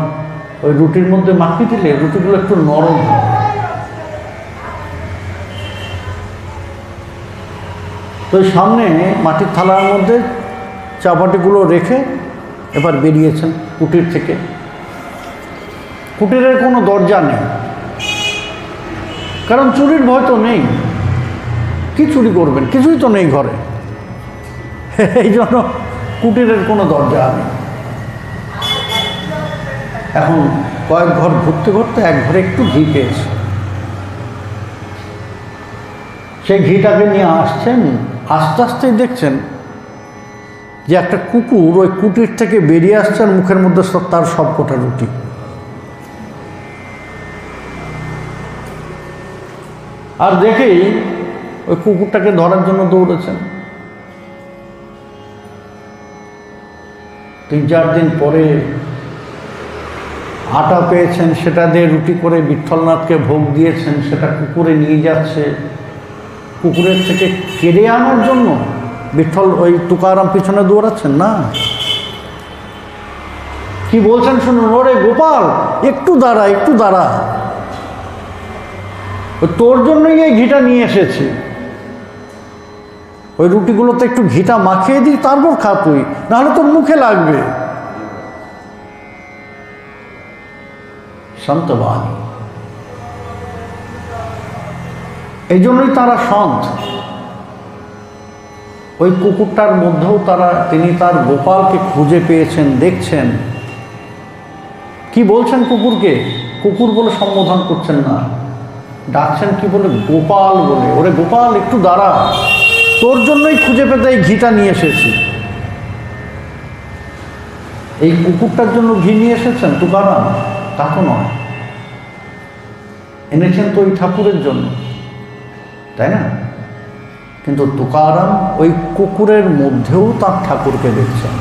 ওই রুটির মধ্যে মাখিয়ে দিলে রুটিগুলো একটু নরম হবে। তো সামনে মাটির থালার মধ্যে চাপাটিগুলো রেখে এবার বেরিয়েছেন কুটির থেকে। কুটিরের কোনো দরজা নেই, কারণ চুরির ভয় তো নেই। কি চুরি করবেন, কিছুই তো নেই ঘরে, এই জন্য কুটিরের কোনো দরজা নেই। এখন কয়েক ঘর ঘুরতে ঘুরতে এক ঘরে একটু ঘি পেয়েছে, সেই ঘিটাকে নিয়ে আসছেন। আস্তে আস্তেই দেখছেন যে একটা কুকুর ওই কুটির থেকে বেরিয়ে আসছে, আর মুখের মধ্যে তার সবকটা রুটি। আর দেখেই ওই কুকুরটাকে ধরার জন্য দৌড়েছেন। 3-4 দিন পরে আটা পেয়েছেন, সেটা দিয়ে রুটি করে বিঠ্ঠলনাথকে ভোগ দিয়েছেন, সেটা কুকুরে নিয়ে যাচ্ছে। কুকুরের থেকে কেড়ে আনার জন্য বিঠ্ঠল ওই তুকারাম পিছনে দৌড়াচ্ছেন না, কি বলছেন শুনুন, ওরে গোপাল একটু দাঁড়া, একটু দাঁড়া, তোর জন্যই এই ঘিটা নিয়ে এসেছি, ওই রুটিগুলোতে একটু ঘিটা মাখিয়ে দিই, তারপর খা তুই, নাহলে তোর মুখে লাগবে। সন্তবাণী, এই জন্যই তারা সন্ত। ওই কুকুরটার মধ্যেও তিনি তার গোপালকে খুঁজে পেয়েছেন, দেখছেন। কি বলছেন কুকুরকে? কুকুর বলে সম্বোধন করছেন না, ডাকছেন কি বলে? গোপাল বলে। ওরে গোপাল একটু দাঁড়া, তোর জন্যই খুঁজে পেতে এই ঘিটা নিয়ে এসেছি। এই কুকুরটার জন্য ঘি নিয়ে এসেছেন তুকারাম? তা তো নয়, এনেছেন তো ওই ঠাকুরের জন্য, তাই না? কিন্তু তুকারাম ওই কুকুরের মধ্যেও তার ঠাকুরকে দেখছেন।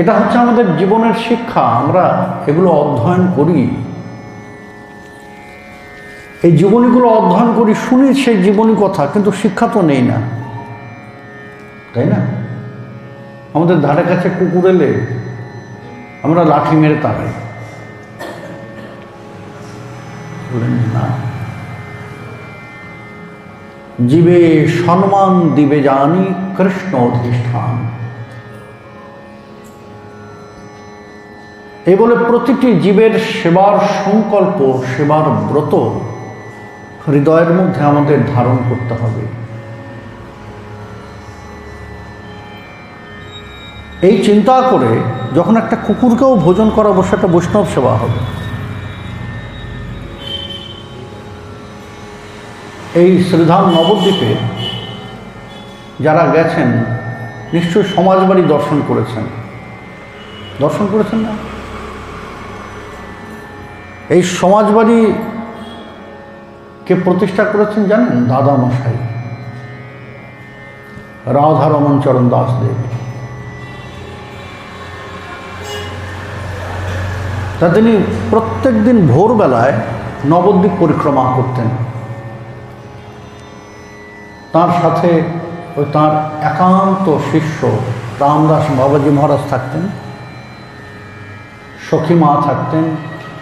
এটা হচ্ছে আমাদের জীবনের শিক্ষা। আমরা এগুলো অধ্যয়ন করি, এই জীবনীগুলো অধ্যয়ন করি, শুনি সেই জীবনী কথা, কিন্তু শিক্ষা তো নেই না, তাই না? আমাদের ধারে কাছে কুকুর এলে আমরা লাঠি মেরে তাড়াই, বলেন না। জীবে সম্মান দিবে জানি কৃষ্ণ অধিষ্ঠান। এই বলে প্রতিটি জীবের সেবার সংকল্প, সেবার ব্রত হৃদয়ের মধ্যে আমাদের ধারণ করতে হবে। এই চিন্তা করে যখন একটা কুকুরকেও ভোজন করাবো, সেটা বৈষ্ণব সেবা হবে। এই শ্রীধাম নবদ্বীপে যারা গেছেন নিশ্চয়ই সমাজবাড়ি দর্শন করেছেন। দর্শন করেছেন না? এই সমাজবাড়িকে প্রতিষ্ঠা করেছেন জানেন? দাদামশাই রাধারমণ চরণ দাস দেবী। তা তিনি প্রত্যেক দিন ভোরবেলায় নবদ্বীপ পরিক্রমা করতেন। তার সাথে ওই তাঁর একান্ত শিষ্য রামদাস বাবাজি মহারাজ থাকতেন, সখী মা থাকতেন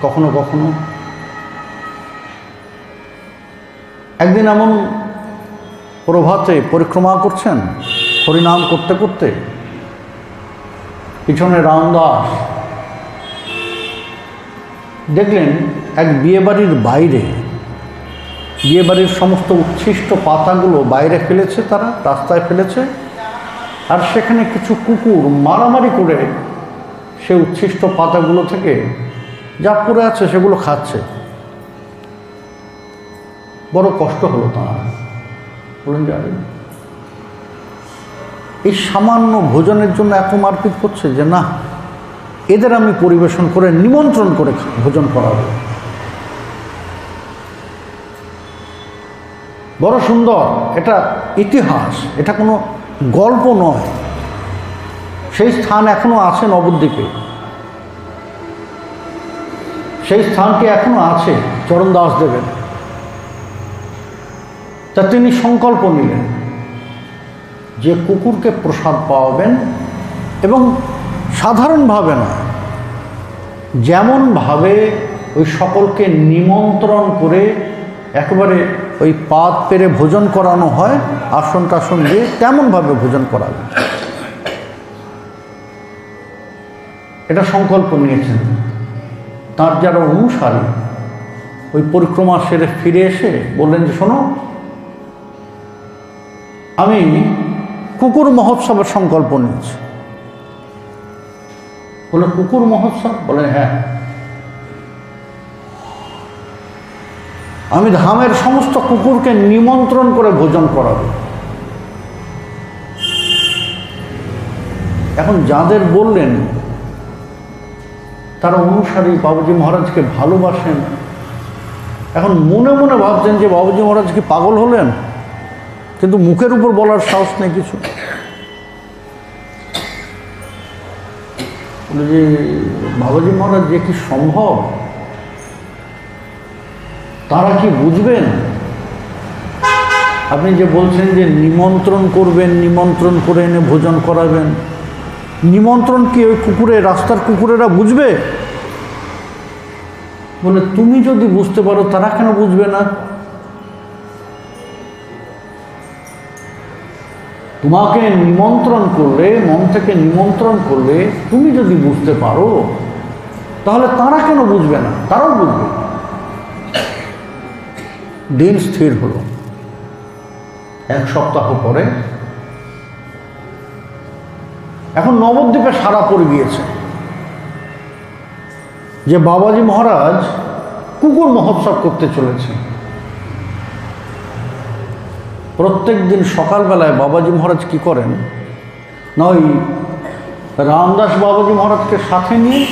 কখনো কখনো। একদিন এমন প্রভাতে পরিক্রমা করছেন, হরিনাম করতে করতে পিছনে রামদাস দেখলেন এক বিয়েবাড়ির বাইরে, বিয়েবাড়ির সমস্ত উচ্ছিষ্ট পাতাগুলো বাইরে ফেলেছে, তারা রাস্তায় ফেলেছে, আর সেখানে কিছু কুকুর মারামারি করে সে উচ্ছিষ্ট পাতাগুলো থেকে যা পড়ে আছে সেগুলো খাচ্ছে। বড় কষ্ট হলো তাঁর। বলেন যে এই সামান্য ভোজনের জন্য এত মারপিট করছে, যে না, এদের আমি পরিবেশন করে নিমন্ত্রণ করে ভোজন করাবো। বড় সুন্দর, এটা ইতিহাস, এটা কোনো গল্প নয়। সেই স্থান এখনো আছে নবদ্বীপে, সেই স্থানটি এখনো আছে চরণ দাস দেবের। তা তিনি সংকল্প নিলেন যে কুকুরকে প্রসাদ পাওয়াবেন, এবং সাধারণভাবে নয়, যেমনভাবে ওই সকলকে নিমন্ত্রণ করে একেবারে ওই পাত পেরে ভোজন করানো হয়, আসন টাসন দিয়ে, তেমনভাবে ভোজন করাবে। এটা সংকল্প নিয়েছেন। তার যারা অনুসারী ওই পরিক্রমা সেরে ফিরে এসে বললেন যে শোনো, আমি কুকুর মহোৎসবের সংকল্প নিয়েছি। বলে কুকুর মহোৎসব? বলে হ্যাঁ, আমি ধামের সমস্ত কুকুরকে নিমন্ত্রণ করে ভোজন করাবো। এখন যাদের বললেন তারা অনুসারী, বাবাজি মহারাজকে ভালোবাসেন। এখন মনে মনে ভাবছেন যে বাবাজি মহারাজ কি পাগল হলেন, কিন্তু মুখের উপর বলার সাহস নেই কিছু। বলে যে বাবাজি মহারাজ যে কি সম্ভব, তারা কি বুঝবেন? আপনি যে বলছেন যে নিমন্ত্রণ করবেন, নিমন্ত্রণ করে এনে ভোজন করাবেন, নিমন্ত্রণ কি ওই কুকুরে, রাস্তার কুকুরেরা বুঝবে? বলে তুমি যদি বুঝতে পারো, তারা কেন বুঝবে না? তোমাকে নিমন্ত্রণ করলে, মন থেকে নিমন্ত্রণ করলে তুমি যদি বুঝতে পারো, তাহলে তারা কেন বুঝবে না? তারাও বুঝবে। দিন স্থির হলো। এক সপ্তাহ পরে এখন নবদ্বীপে সারা পড়ে গিয়েছে যে বাবাজি মহারাজ কুকুর মহোৎসব করতে চলেছেন। প্রত্যেক দিন সকালবেলায় বাবাজি মহারাজ কি করেন না, ওই রামদাস বাবাজি মহারাজকে সাথে নিয়ে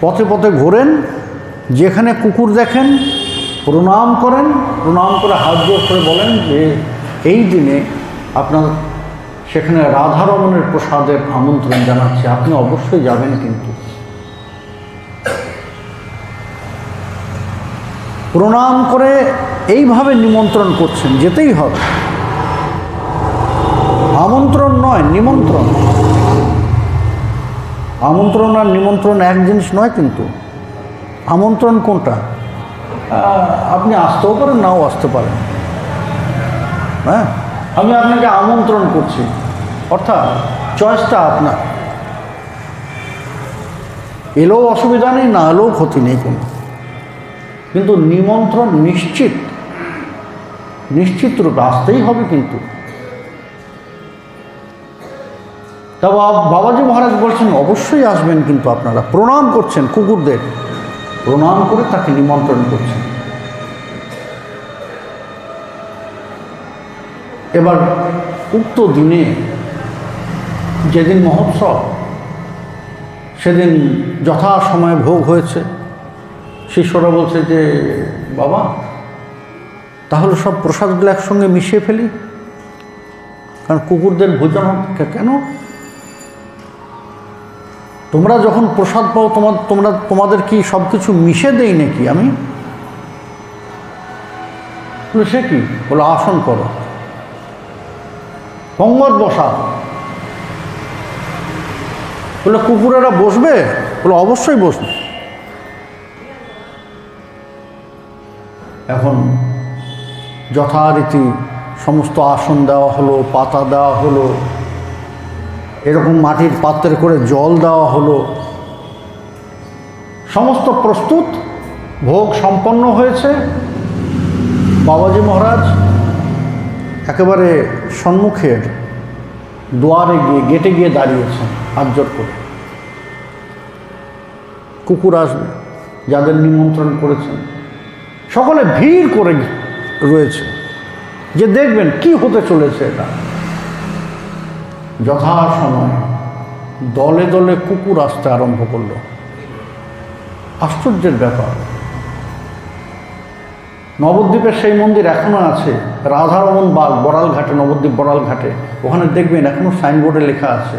পথে পথে ঘোরেন, যেখানে কুকুর দেখেন প্রণাম করেন, প্রণাম করে হাত জোর করে বলেন যে এই দিনে আপনার সেখানে রাধারমণের প্রসাদের আমন্ত্রণ জানাচ্ছি, আপনি অবশ্যই যাবেন। কিন্তু প্রণাম করে এইভাবে নিমন্ত্রণ করছেন, যেতেই হবে। আমন্ত্রণ নয়, নিমন্ত্রণ। আমন্ত্রণ আর নিমন্ত্রণ এক জিনিস নয়। কিন্তু আমন্ত্রণ কোনটা? আপনি আসতেও পারেন, নাও আসতে পারেন। হ্যাঁ, আমি আপনাকে আমন্ত্রণ করছি, অর্থাৎ চয়েসটা আপনার। এলেও অসুবিধা নেই, না এলেও ক্ষতি নেই কোনো, কিন্তু নিমন্ত্রণ নিশ্চিত রূপে আসতেই হবে। কিন্তু তা বাবাজি মহারাজ বলছেন অবশ্যই আসবেন, কিন্তু আপনারা প্রণাম করছেন, কুকুরদের প্রণাম করে তাকে নিমন্ত্রণ করছেন। এবার উক্ত দিনে যেদিন মহোৎসব, সেদিন যথাসময়ে ভোগ হয়েছে। শিষ্যরা বলছে যে বাবা তাহলে সব প্রসাদগুলো একসঙ্গে মিশিয়ে ফেলি, কারণ কুকুরদের ভোজন। কেন? তোমরা যখন প্রসাদ পাও তোমাদের কি সব কিছু মিশে দেই নাকি আমি? বলে সে কি? বলে আসন করো, পঙ্গত বসা। বলে কুকুরেরা বসবে? বলে অবশ্যই বসবে। এখন যথারীতি সমস্ত আসন দেওয়া হলো, পাতা দেওয়া হলো, এরকম মাটির পাত্রে করে জল দেওয়া হলো, সমস্ত প্রস্তুত, ভোগ সম্পন্ন হয়েছে। বাবাজি মহারাজ একেবারে সম্মুখের দুয়ারে গিয়ে, গেটে গিয়ে দাঁড়িয়েছেন হাত জোড় করে। কুকুর আসবে, যাদের নিমন্ত্রণ করেছেন সকলে ভিড় করে রয়েছে যে দেখবেন কি হতে চলেছে। এটা যথাসময়ে দলে দলে কুকুর আসতে আরম্ভ করলো। আশ্চর্যের ব্যাপার, নবদ্বীপের সেই মন্দির এখনো আছে, রাধারমন বাগ, বড়ালঘাটে, নবদ্বীপ বড়ালঘাটে। ওখানে দেখবেন এখনো সাইনবোর্ডে লেখা আছে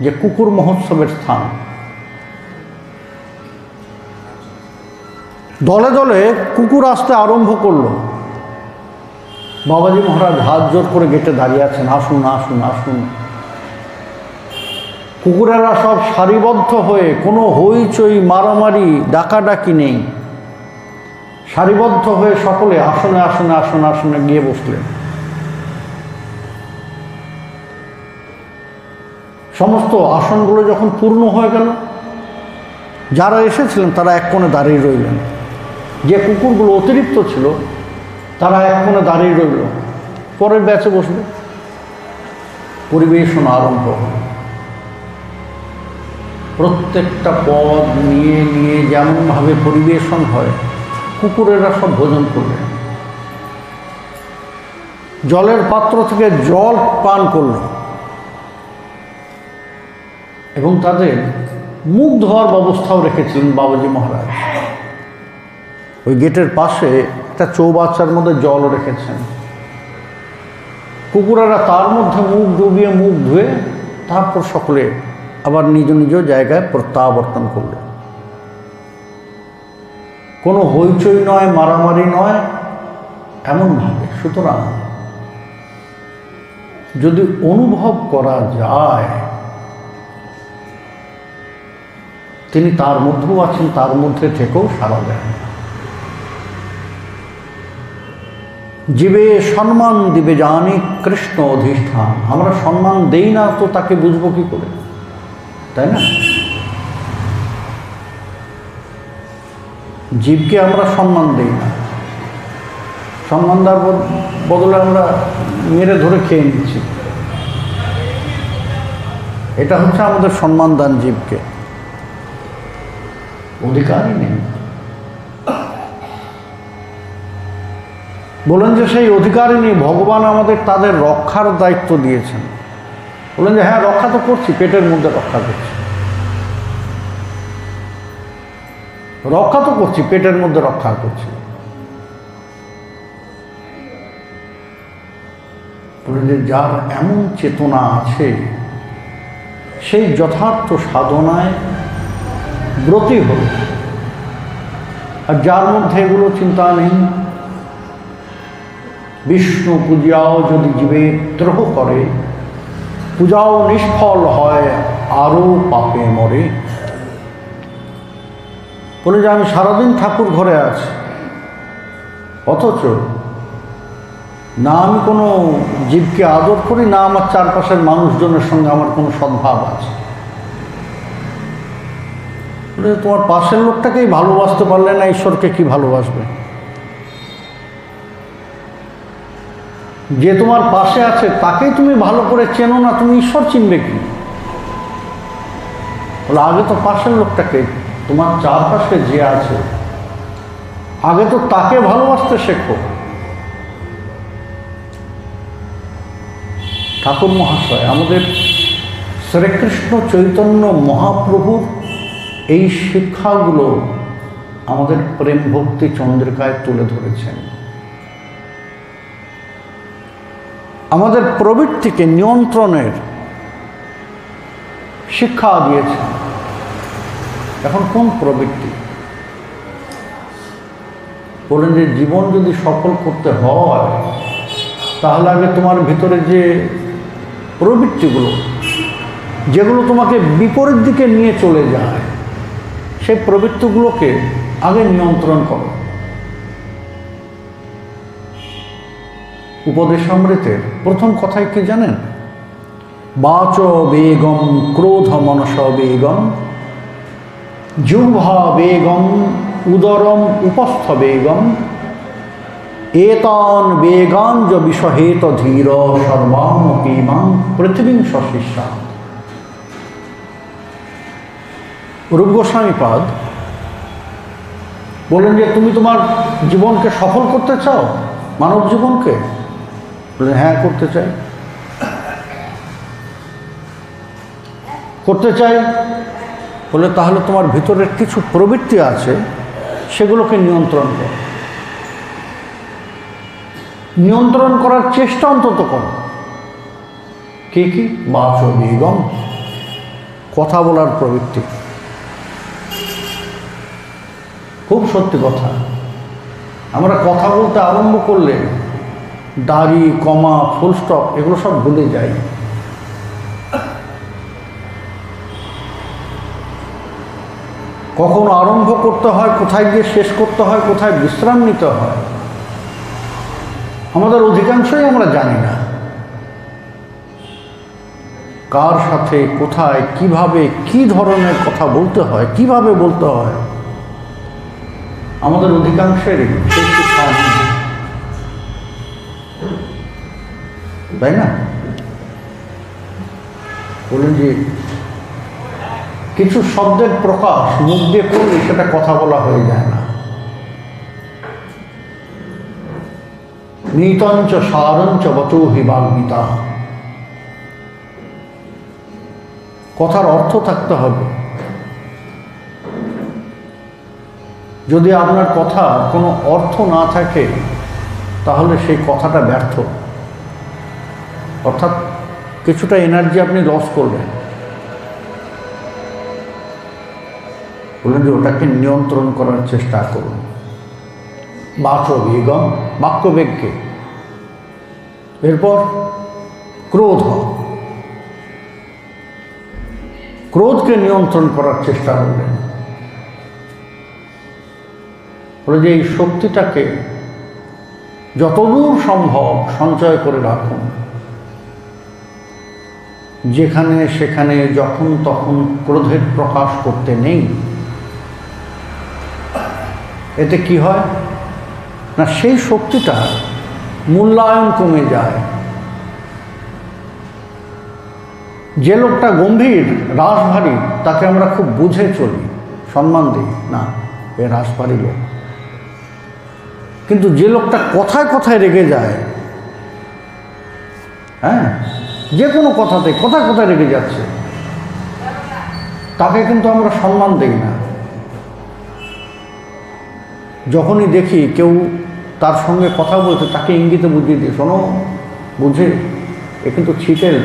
যে কুকুর মহোৎসবের স্থান। দলে দলে কুকুর আসতে আরম্ভ করলো। বাবাজি মহারাজ হাত জোর করে গেটে দাঁড়িয়ে আছেন, আসুন আসুন আসুন। কুকুরেরা সব সারিবদ্ধ হয়ে, কোনো হইচই মারামারি ডাকাডাকি নেই, সারিবদ্ধ হয়ে সকলে আসনে আসনে আসনে আসনে গিয়ে বসলেন। সমস্ত আসনগুলো যখন পূর্ণ হয়ে গেল, যারা এসেছিলেন তারা এক কোণে দাঁড়িয়ে রইলেন। যে কুকুরগুলো অতিরিক্ত ছিল তারা এক কোণে দাঁড়িয়ে রইল, পরের ব্যাচে বসবে। পরিবেশন আরম্ভ হল। প্রত্যেকটা পদ নিয়ে নিয়ে যেমনভাবে পরিবেশন হয়, কুকুরেরা সব ভোজন করবে। জলের পাত্র থেকে জল পান করল এবং তাদের মুখ ধোয়ার ব্যবস্থাও রেখেছিলেন বাবাজি মহারাজ। ওই গেটের পাশে একটা চৌবাচ্চার মধ্যে জল রেখেছেন। কুকুরেরা তার মধ্যে মুখ ডুবিয়ে, মুখ ধুয়ে তারপর সকলে আবার নিজ নিজ জায়গায় প্রত্যাবর্তন করলেন। কোনো হইচই নয়, মারামারি নয়, এমনভাবে। সুতরাং যদি অনুভব করা যায় তিনি তার মধ্যেও আছেন, তার মধ্যে থেকেও সাড়া দেন। জীবে সম্মান দিবে জানি কৃষ্ণ অধিষ্ঠান। আমরা সম্মান দেই না তো তাকে বুঝবো কি করে, তাই না? জীবকে আমরা সম্মান দেই না, সম্মান দেওয়ার বদলে আমরা মেরে ধরে খেয়ে নিচ্ছি। এটা হচ্ছে আমাদের সম্মান দান জীবকে, অধিকারই নেই। বলেন যে সেই অধিকারই নেই, ভগবান আমাদের তাদের রক্ষার দায়িত্ব দিয়েছেন। বলেন যে হ্যাঁ রক্ষা তো করছি, পেটের মধ্যে রক্ষা করছি, রক্ষা তো করছি, পেটের মধ্যে রক্ষা করছি। বলেন যে যার এমন চেতনা আছে সেই যথার্থ সাধনায় ব্রতী হল, আর যার মধ্যে এগুলো চিন্তা নেই, বিষ্ণু পূজাও যদি জীবে দ্রোহ করে, পূজাও নিষ্ফল হয়, আরও পাপে মরে। বলে যে আমি সারাদিন ঠাকুর ঘরে আছি, অথচ না আমি কোনো জীবকে আদর করি, না আমার চারপাশের মানুষজনের সঙ্গে আমার কোনো সদ্ভাব আছে। তোমার পাশের লোকটাকেই ভালোবাসতে পারলে না, ঈশ্বরকে কি ভালোবাসবে? যে তোমার পাশে আছে তাকেই তুমি ভালো করে চেনো না, তুমি ঈশ্বর চিনবে কি? বলে আগে তো পাশের লোকটাকে, তোমার চারপাশে যে আছে আগে তো তাকে ভালোবাসতে শেখো। ঠাকুর মহাশয় আমাদের শ্রীকৃষ্ণ চৈতন্য মহাপ্রভুর এই শিক্ষাগুলো আমাদের প্রেম ভক্তি চন্দ্রিকায় তুলে ধরেছেন। আমাদের প্রবৃত্তিকে নিয়ন্ত্রণের শিক্ষা দিয়েছেন। এখন কোন প্রবৃত্তি? বলেন যে জীবন যদি সফল করতে হয় তাহলে আগে তোমার ভিতরে যে প্রবৃত্তিগুলো, যেগুলো তোমাকে বিপরীত দিকে নিয়ে চলে যায়, সেই প্রবৃত্তিগুলোকে আগে নিয়ন্ত্রণ করো। উপদেশামৃতের প্রথম কথাই কি জানেন? বাচ বেগম ক্রোধ মনস বেগম জিহ্বা বেগম উদরম উপস্থ বেগম এতান বেগাঞ্জ বিষহেত ধীর সর্বামপীমাং পৃথিবীং সশিষ্যা। রূপ গোস্বামীপাদ বলেন যে তুমি তোমার জীবনকে সফল করতে চাও, মানব জীবনকে? বলেন হ্যাঁ করতে চাই। করতে চাই বলে তাহলে তোমার ভিতরের কিছু প্রবৃত্তি আছে, সেগুলোকে নিয়ন্ত্রণ করো। নিয়ন্ত্রণ করার চেষ্টা অন্তত করো। কি কি? বাচ বেগম, কথা বলার প্রবৃত্তি। খুব সত্যি কথা, আমরা কথা বলতে আরম্ভ করলে দাড়ি, কমা, ফুল স্টপ এগুলো সব ভুলে যাই। কখন আরম্ভ করতে হয়, কোথায় গিয়ে শেষ করতে হয়, কোথায় বিশ্রাম নিতে হয়, আমাদের অধিকাংশই আমরা জানি না। কার সাথে, কোথায়, কিভাবে, কি ধরনের কথা বলতে হয়, কিভাবে বলতে হয়, আমাদের অধিকাংশেরই সেই শিক্ষা নেই, তাই না? বলেন যে কিছু শব্দের প্রকাশ মুখ দিয়ে করলে সেটা কথা বলা হয়ে যায় না। নীতঞ্চ সারঞ্চ বচৌহি বাগ্মিতা, কথার অর্থ থাকতে হবে। যদি আপনার কথা কোনো অর্থ না থাকে তাহলে সেই কথাটা ব্যর্থ, অর্থাৎ কিছুটা এনার্জি আপনি লস করবেন। বললেন যে ওটাকে নিয়ন্ত্রণ করার চেষ্টা করুন। বাচ বেগম, বাক্যবেগকে। এরপর ক্রোধ, ক্রোধকে নিয়ন্ত্রণ করার চেষ্টা করলেন। বলে যে এই শক্তিটাকে যতদূর সম্ভব সঞ্চয় করে রাখুন। যেখানে সেখানে যখন তখন ক্রোধের প্রকাশ করতে নেই। এতে কি হয় না, সেই শক্তিটা মূল্যায়ন কমে যায়। যে লোকটা গম্ভীর, রাশভারী, তাকে আমরা খুব বুঝে চলি, সম্মান দিই, না এ রাশভারী লোক। কিন্তু যে লোকটা কথায় কথায় রেগে যায়, হ্যাঁ, যে কোনো কথাতে কথায় কথায় রেগে যাচ্ছে, তাকে কিন্তু আমরা সম্মান দিই না। যখনই দেখি কেউ তার সঙ্গে কথা বলছে তাকে ইঙ্গিতে বুঝিয়ে দিই, শোনো, বুঝে এ কিন্তু ছিটেল,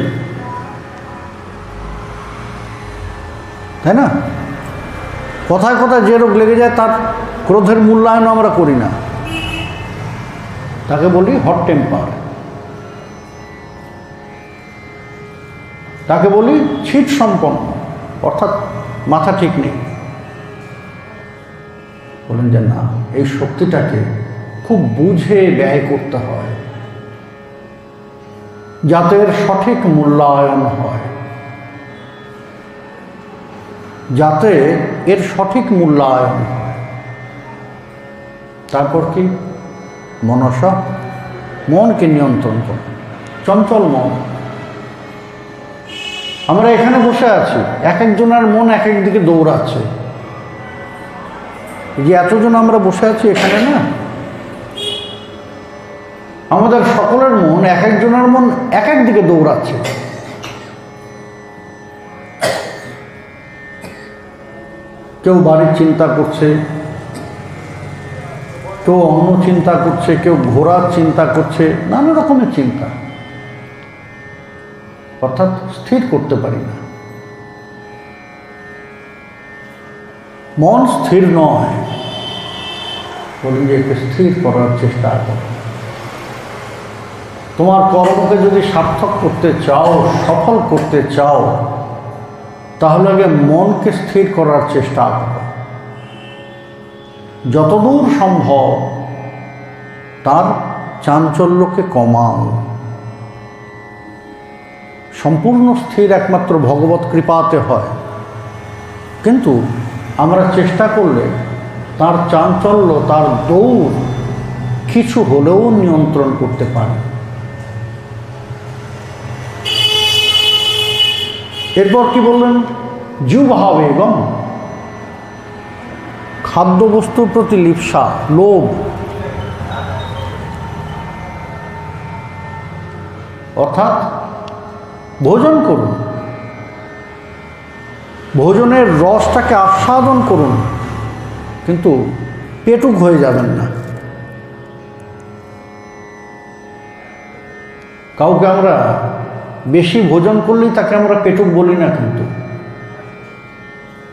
তাই না? কথায় কথায় যে রোগ লেগে যায় তার ক্রোধের মূল্যায়ন আমরা করি না, তাকে বলি হট টেম্পার, তাকে বলি ছিট সম্পন্ন, অর্থাৎ মাথা ঠিক নেই। বলেন যে না, এই শক্তিটাকে খুব বুঝে ব্যয় করতে হয় যাতে এর সঠিক মূল্যায়ন হয়। যাতে এর সঠিক মূল্যায়ন হয়। তারপর কি? মনসা, মনকে নিয়ন্ত্রণ করে। চঞ্চল মন। আমরা এখানে বসে আছি, এক একজনের মন এক এক দিকে দৌড়াচ্ছে। যে এতজন আমরা বসে আছি এখানে না, আমাদের সকলের মন এক একজনের মন এক এক দিকে দৌড়াচ্ছে। কেউ বাড়ির চিন্তা করছে, কেউ অন্য চিন্তা করছে, কেউ ঘোরার চিন্তা করছে, নানা রকমের চিন্তা। অর্থাৎ স্থির করতে পারি না। মন স্থির নয়, বলি যে একে স্থির করার চেষ্টা করো। তোমার কর্মকে যদি সার্থক করতে চাও, সফল করতে চাও, তাহলে আগে মনকে স্থির করার চেষ্টা করো। যতদূর সম্ভব তার চাঞ্চল্যকে কমাও। সম্পূর্ণ স্থির একমাত্র ভগবত কৃপাতে হয়, কিন্তু আমরা চেষ্টা করলে তার চাঞ্চল্য, তার দৌড় কিছু হলেও নিয়ন্ত্রণ করতে পারি। এরপর কি বললেন? জিহ্বাবে এবং খাদ্যবস্তুর প্রতি লিপ্সা, লোভ। অর্থাৎ ভোজন করুন, ভোজনের রসটাকে আস্বাদন করুন, কিন্তু পেটুক হয়ে যাবেন না। কাউকে আমরা বেশি ভোজন করলেই তাকে আমরা পেটুক বলি না, কিন্তু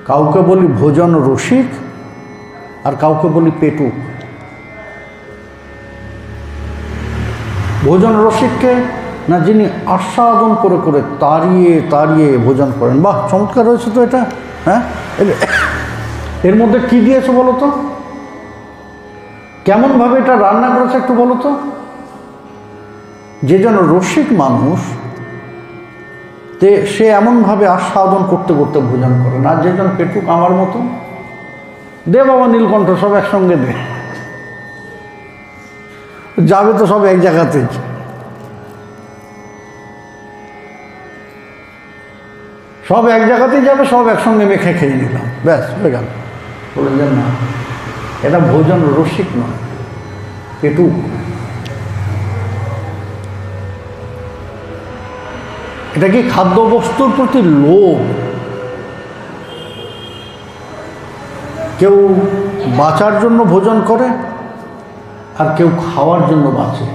কাউকে বলি ভোজন রসিক আর কাউকে বলি পেটুক। ভোজন রসিককে না, যিনি আস্বাদন করে করে তাড়িয়ে তাড়িয়ে ভোজন করেন। বাহ, চমৎকার হয়েছে তো এটা। হ্যাঁ, এর মধ্যে কি দিয়েছে বলো তো? কেমনভাবে এটা রান্না করেছে একটু বলো তো? যে যেন রসিক মানুষ, সে এমনভাবে আস্বাদন করতে করতে ভোজন করে না। যে যেন পেটুক আমার মতো, দে বাবা নীলকণ্ঠ, সব একসঙ্গে দে, যাবে তো সব এক জায়গাতেই। সব এক জায়গাতেই যাবে, সব একসঙ্গে মেখে খেয়ে নিলাম, ব্যাস হয়ে গেল। বললেন না, এটা ভোজন রসিক নয়, পেটুক। এটা কি খাদ্যবস্তুর প্রতি লোভ। কেউ বাঁচার জন্য ভোজন করে আর কেউ খাওয়ার জন্য বাঁচে।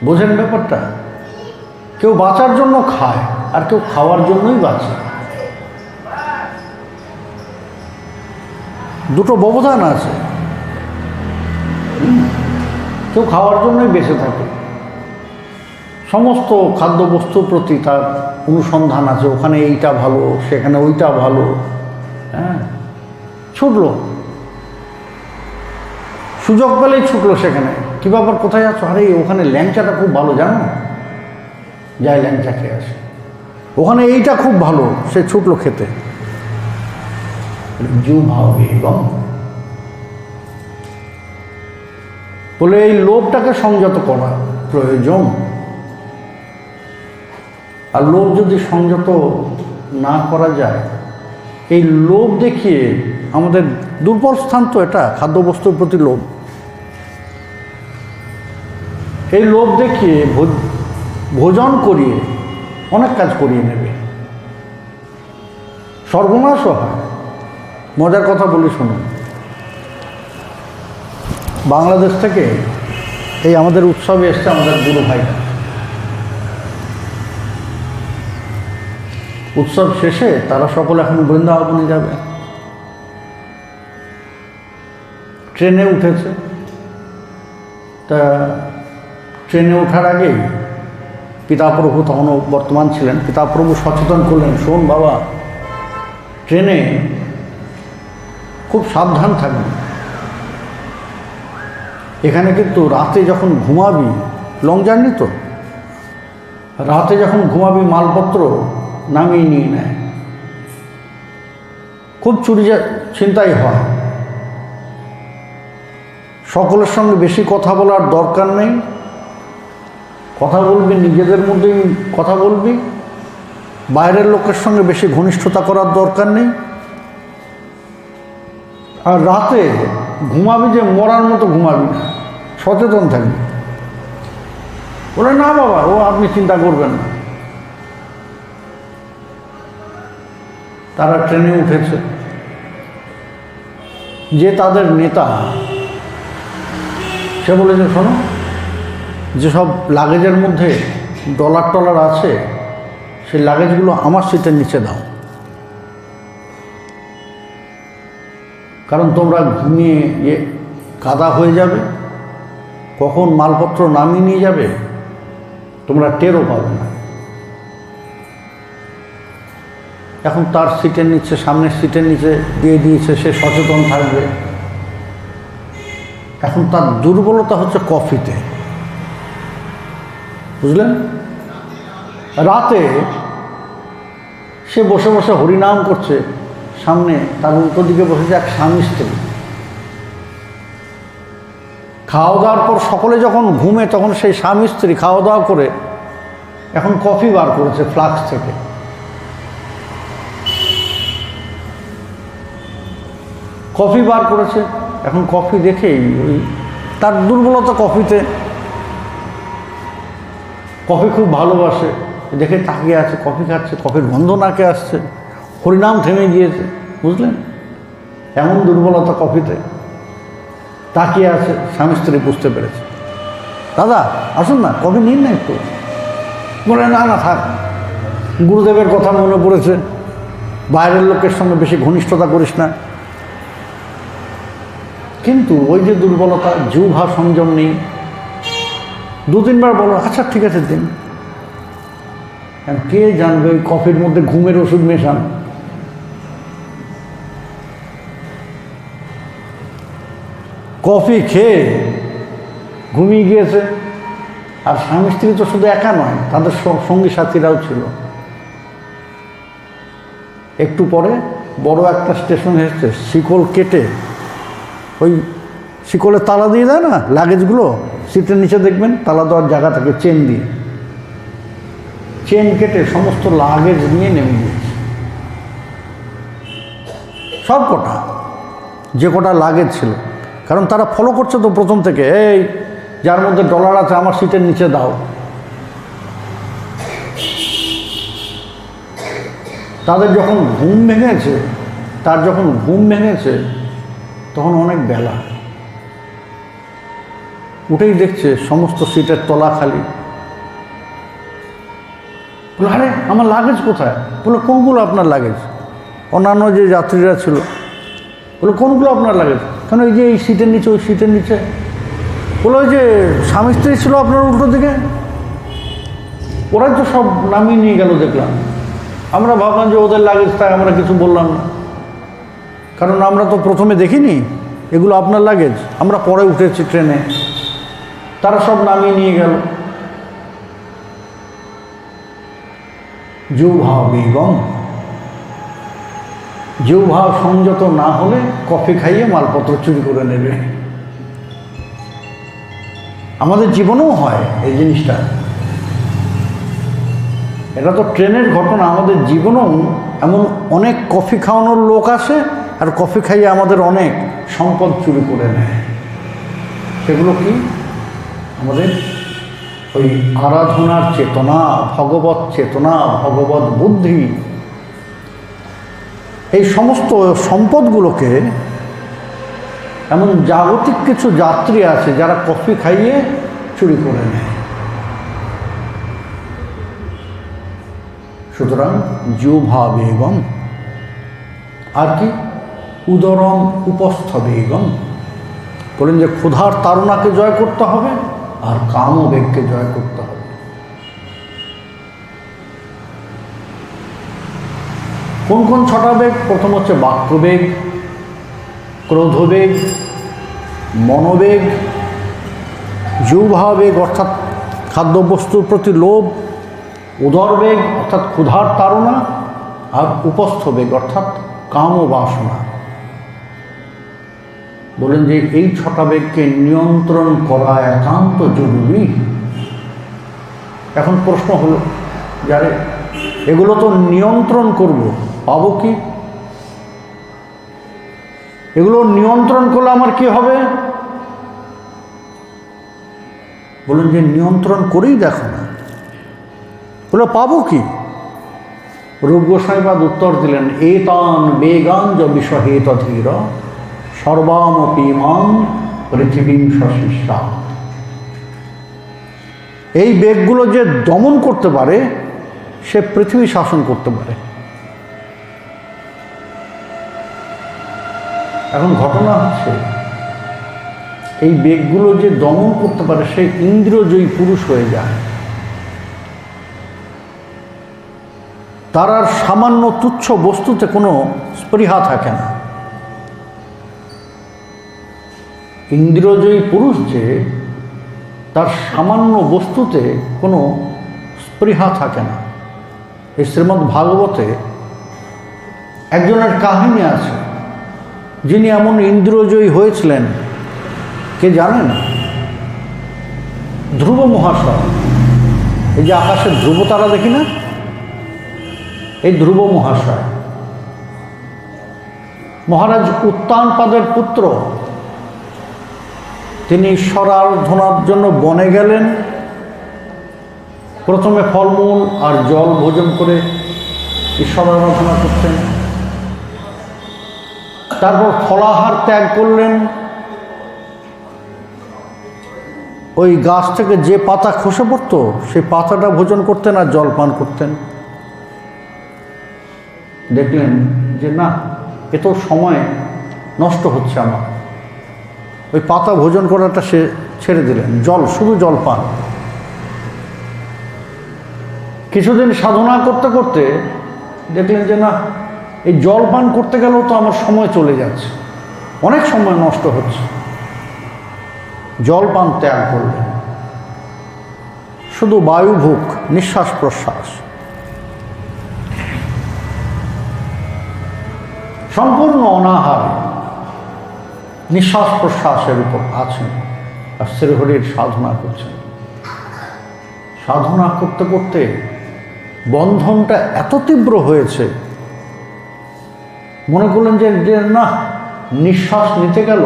বোঝেন ব্যাপারটা? কেউ বাঁচার জন্য খায় আর কেউ খাওয়ার জন্যই বাঁচে। দুটো ব্যবধান আছে। কেউ খাওয়ার জন্যই বেঁচে থাকে, সমস্ত খাদ্যবস্তুর প্রতি তার অনুসন্ধান আছে, ওখানে এইটা ভালো, সেখানে ওইটা ভালো। হ্যাঁ, ছুটলো, সুযোগ পেলেই ছুটলো সেখানে। কী ব্যাপার, কোথায় আছো? আরে ওখানে ল্যাংচাটা খুব ভালো, জানো, যাই ল্যাংচা খেয়ে আসে। ওখানে এইটা খুব ভালো, সে ছুটলো খেতে। জিহ্বাবে এবং, বলে এই লোভটাকে সংযত করা প্রয়োজন। আর লোভ যদি সংযত না করা যায়, এই লোভ দেখিয়ে আমাদের দুর্বল স্থান তো এটা, খাদ্যবস্তুর প্রতি লোভ। এই লোভ দেখিয়ে ভোজন করিয়ে অনেক কাজ করিয়ে নেবে, সর্বনাশও হয়। মজার কথা বলি শুনুন। বাংলাদেশ থেকে এই আমাদের উৎসবে এসছে আমাদের গুরু ভাইরা। উৎসব শেষে তারা সকলে এখন বৃন্দাবনে যাবে। ট্রেনে উঠেছে, তা ট্রেনে ওঠার আগেই পিতাপ্রভু তখনও বর্তমান ছিলেন। পিতাপ্রভু সচেতন করলেন, শোন বাবা, ট্রেনে খুব সাবধান থাকবি। এখানে কিন্তু রাতে যখন ঘুমাবি, লং জার্নি তো, রাতে যখন ঘুমাবি মালপত্র নামিয়ে নিয়ে নেয়। খুব চুরি ছিনতাই হয়। সকলের সঙ্গে বেশি কথা বলার দরকার নেই, কথা বলবি নিজেদের মধ্যেই কথা বলবি, বাইরের লোকের সঙ্গে বেশি ঘনিষ্ঠতা করার দরকার নেই। আর রাতে ঘুমাবি যে মরার মতো ঘুমাবি না, সচেতন থাকবি। বলে না বাবা, ও আপনি চিন্তা করবেন না। তারা ট্রেনে উঠেছে, যে তাদের নেতা সে বলেছে, শোনো, যেসব লাগেজের মধ্যে ডলার টলার আছে সেই লাগেজগুলো আমার সিটের নিচে দাও, কারণ তোমরা ঘুমিয়ে কাদা হয়ে যাবে, কখন মালপত্র নামিয়ে নিয়ে যাবে তোমরা টেরও পাবে না। এখন তার সিটের নিচে, সামনের সিটের নিচে দিয়ে দিয়েছে, সে সচেতন থাকবে। এখন তার দুর্বলতা হচ্ছে কফিতে, বুঝলেন? রাতে সে বসে বসে হরিনাম করছে, সামনে তার উল্টো দিকে বসেছে এক স্বামী স্ত্রী। খাওয়া দাওয়ার পর সকলে যখন ঘুমে তখন সেই স্বামী স্ত্রী খাওয়া দাওয়া করে এখন কফি বার করেছে ফ্লাক্স থেকে। কফি বার করেছে, এখন কফি দেখেই ওই তার দুর্বলতা কফিতে, কফি খুব ভালোবাসে, দেখে তাকিয়ে আছে, কফি খাচ্ছে, কফির গন্ধ নাকে আসছে, হরিনাম থেমে গিয়েছে, বুঝলেন? এমন দুর্বলতা কফিতে, তাকিয়ে আছে। স্বামী স্ত্রী বুঝতে পেরেছে, দাদা আসুন না, কফি নিন না একটু। বলে না না থাক, গুরুদেবের কথা মনে পড়েছে, বাইরের লোকের সঙ্গে বেশি ঘনিষ্ঠতা করিস না। কিন্তু ওই যে দুর্বলতা, জিহ্বা সংযম নেই। দু তিনবার বলো, আচ্ছা ঠিক আছে দিন। কে জানবে ওই কফির মধ্যে ঘুমের ওষুধ মেশান। কফি খেয়ে ঘুমিয়ে গিয়েছে। আর স্বামী স্ত্রী তো শুধু একা নয়, তাদের সঙ্গী সাথীরাও ছিল। একটু পরে বড় একটা স্টেশন এসেছে, শিকল কেটে, ওই শিকলে তালা দিয়ে দেয় না লাগেজগুলো, সিটের নিচে দেখবেন তালা দেওয়ার জায়গা থাকে, চেন দিয়ে, চেন কেটে সমস্ত লাগেজ নিয়ে নেমে গিয়েছে। সব কটা, যে কটা লাগেজ ছিল, কারণ তারা ফলো করছে তো প্রথম থেকে, এই যার মধ্যে ডলার আছে আমার সিটের নিচে দাও। তাদের যখন ঘুম ভেঙেছে, তখন অনেক বেলা। উঠেই দেখছে সমস্ত সিটের তলা খালি। বলে আরে আমার লাগেজ কোথায়? বলে কোনগুলো আপনার লাগেজ? অন্যান্য যে যাত্রীরা ছিল বলে কোনগুলো আপনার লাগেজ? কেন এই যে এই সিটের নিচে, ওই সিটের নিচে। বলে ওই যে স্বামী স্ত্রী ছিল আপনার উল্টো দিকে, ওরাই তো সব নামিয়ে নিয়ে গেল দেখলাম। আমরা ভাবলাম যে ওদের লাগেজ, তাই আমরা কিছু বললাম না, কারণ আমরা তো প্রথমে দেখিনি এগুলো আপনার লাগেজ, আমরা পরে উঠেছি ট্রেনে, তারা সব নামিয়ে নিয়ে গেল। জিহ্বা বেগম, জিহ্বা সংযত না হলে কফি খাইয়ে মালপত্র চুরি করে নেবে। আমাদের জীবনেও হয় এই জিনিসটা। এটা তো ট্রেনের ঘটনা, আমাদের জীবনেও এমন অনেক কফি খাওয়ানোর লোক আসে, আর কফি খাইয়ে আমাদের অনেক সম্পদ চুরি করে নেয়। সেগুলো কি? আমাদের ওই আরাধনার চেতনা, ভগবত চেতনা, ভগবত বুদ্ধি, এই সমস্ত সম্পদগুলোকে এমন জাগতিক কিছু যাত্রী আছে যারা কফি খাইয়ে চুরি করে নেয়। সুতরাং জিহ্বা বেগম, আর কি উদরম উপস্থ বেগম, বলেন যে ক্ষুধার তাড়নাকে জয় করতে হবে আর কামবেগকে জয় করতে হবে। কোন কোন ছটা বেগ? প্রথম হচ্ছে বাক্যবেগ, ক্রোধবেগ, মনোবেগ, জিহ্বাবেগ অর্থাৎ খাদ্যবস্তুর প্রতি লোভ, উদরবেগ অর্থাৎ ক্ষুধার তাড়না, আর উপস্থ বেগ অর্থাৎ কাম ও বাসনা। বলেন যে এই 6টা বেগকে নিয়ন্ত্রণ করা একান্ত জরুরি। এখন প্রশ্ন হলো, যারে এগুলো তো নিয়ন্ত্রণ করব, পাবো কি? এগুলো নিয়ন্ত্রণ করলে আমার কি হবে? বলেন যে নিয়ন্ত্রণ করেই দেখো না, বলে পাবো কি? রূপ গোস্বামীপাদ উত্তর দিলেন, এতান বেগান য বিষহেত ধীর সর্বামপি মাং পৃথিবীং সশিষ্যা। এই বেগগুলো যে দমন করতে পারে, সে পৃথিবী শাসন করতে পারে। এখন ঘটনা হচ্ছে, এই বেগগুলো যে দমন করতে পারে, সে ইন্দ্রিয়জয়ী পুরুষ হয়ে যায়। তার আর সামান্য তুচ্ছ বস্তুতে কোনো স্পৃহা থাকে না। ইন্দ্রিয়জয়ী পুরুষ যে, তার সামান্য বস্তুতে কোনো স্পৃহা থাকে না। এই শ্রীমদ্ ভাগবতে একজনের কাহিনী আছে, যিনি এমন ইন্দ্রিয়জয়ী হয়েছিলেন, কে জানেন? ধ্রুব মহাশয়। এই যে আকাশের ধ্রুব তারা দেখি না, এই ধ্রুব মহাশয় মহারাজ উত্তানপাদের পুত্র। তিনি ঈশ্বর আরাধনার জন্য বনে গেলেন। প্রথমে ফলমূল আর জল ভোজন করে ঈশ্বর আরাধনা করতেন, তারপর ফলাহার ত্যাগ করলেন। ওই গাছ থেকে যে পাতা খসে পড়ত, সেই পাতাটা ভোজন করতেন আর জল পান করতেন। দেখলেন যে না, এ তো সময় নষ্ট হচ্ছে আমার, ওই পাতা ভোজন করাটা সে ছেড়ে দিলেন, শুধু জল পান। কিছুদিন সাধনা করতে করতে দেখলেন যে না, এই জল পান করতে গেলেও তো আমার সময় চলে যাচ্ছে, অনেক সময় নষ্ট হচ্ছে। জল পান ত্যাগ করলেন, শুধু বায়ুভোগ, নিঃশ্বাস প্রশ্বাস, সম্পূর্ণ অনাহার, নিঃশ্বাস প্রশ্বাসের উপর আছেন আর শ্রীহরির সাধনা করছেন। সাধনা করতে করতে বন্ধনটা এত তীব্র হয়েছে, মনে করলেন যে না, নিঃশ্বাস নিতে গেল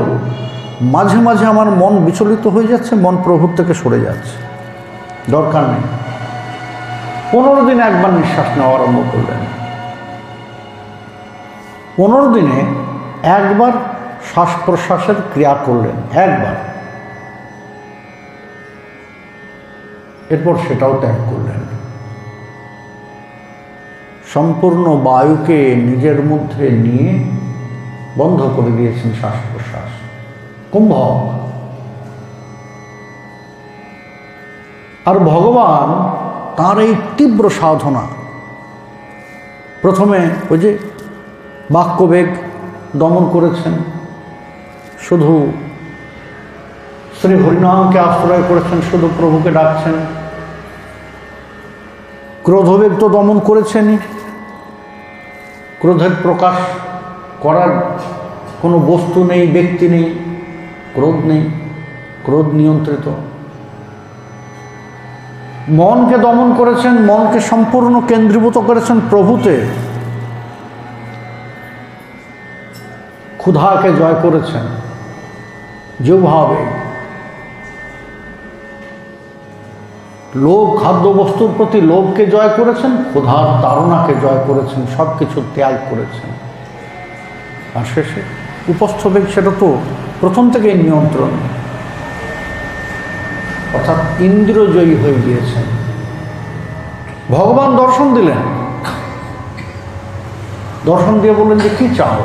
মাঝে মাঝে আমার মন বিচলিত হয়ে যাচ্ছে, মন প্রভুর থেকে সরে যাচ্ছে, দরকার নেই। 15 দিনে একবার নিঃশ্বাস নেওয়া আরম্ভ করলেন। 15 দিনে একবার শ্বাস প্রশ্বাসের ক্রিয়া করলেন, একবার। এরপর সেটাও ত্যাগ করলেন। সম্পূর্ণ বায়ুকে নিজের মধ্যে নিয়ে বন্ধ করে দিয়েছেন শ্বাস প্রশ্বাস, কুম্ভক। আর ভগবান তার এই তীব্র সাধনা, প্রথমে ওই যে বাক্যবেগ দমন করেছেন, শুধু শ্রী হরিনামকে আশ্রয় করেছেন, শুধু প্রভুকে ডাকছেন। ক্রোধবেগ তো দমন করেছেনই, ক্রোধের প্রকাশ করার কোনো বস্তু নেই, ব্যক্তি নেই, ক্রোধ নেই, ক্রোধ নিয়ন্ত্রিত। মনকে দমন করেছেন, মনকে সম্পূর্ণ কেন্দ্রীভূত করেছেন প্রভুতে। ক্ষুধাকে জয় করেছেন, জিহ্বাবেগ। লোভ, খাদ্যবস্তুর প্রতি লোভকে জয় করেছেন, ক্ষুধার তাড়নাকে জয় করেছেন, সব কিছু ত্যাগ করেছেন। আর শেষে উপস্থবেগ, সেটা তো প্রথম থেকেই নিয়ন্ত্রণ, অর্থাৎ ইন্দ্রিয়জয়ী হয়ে গিয়েছেন। ভগবান দর্শন দিলেন, দর্শন দিয়ে বললেন যে কি চাও?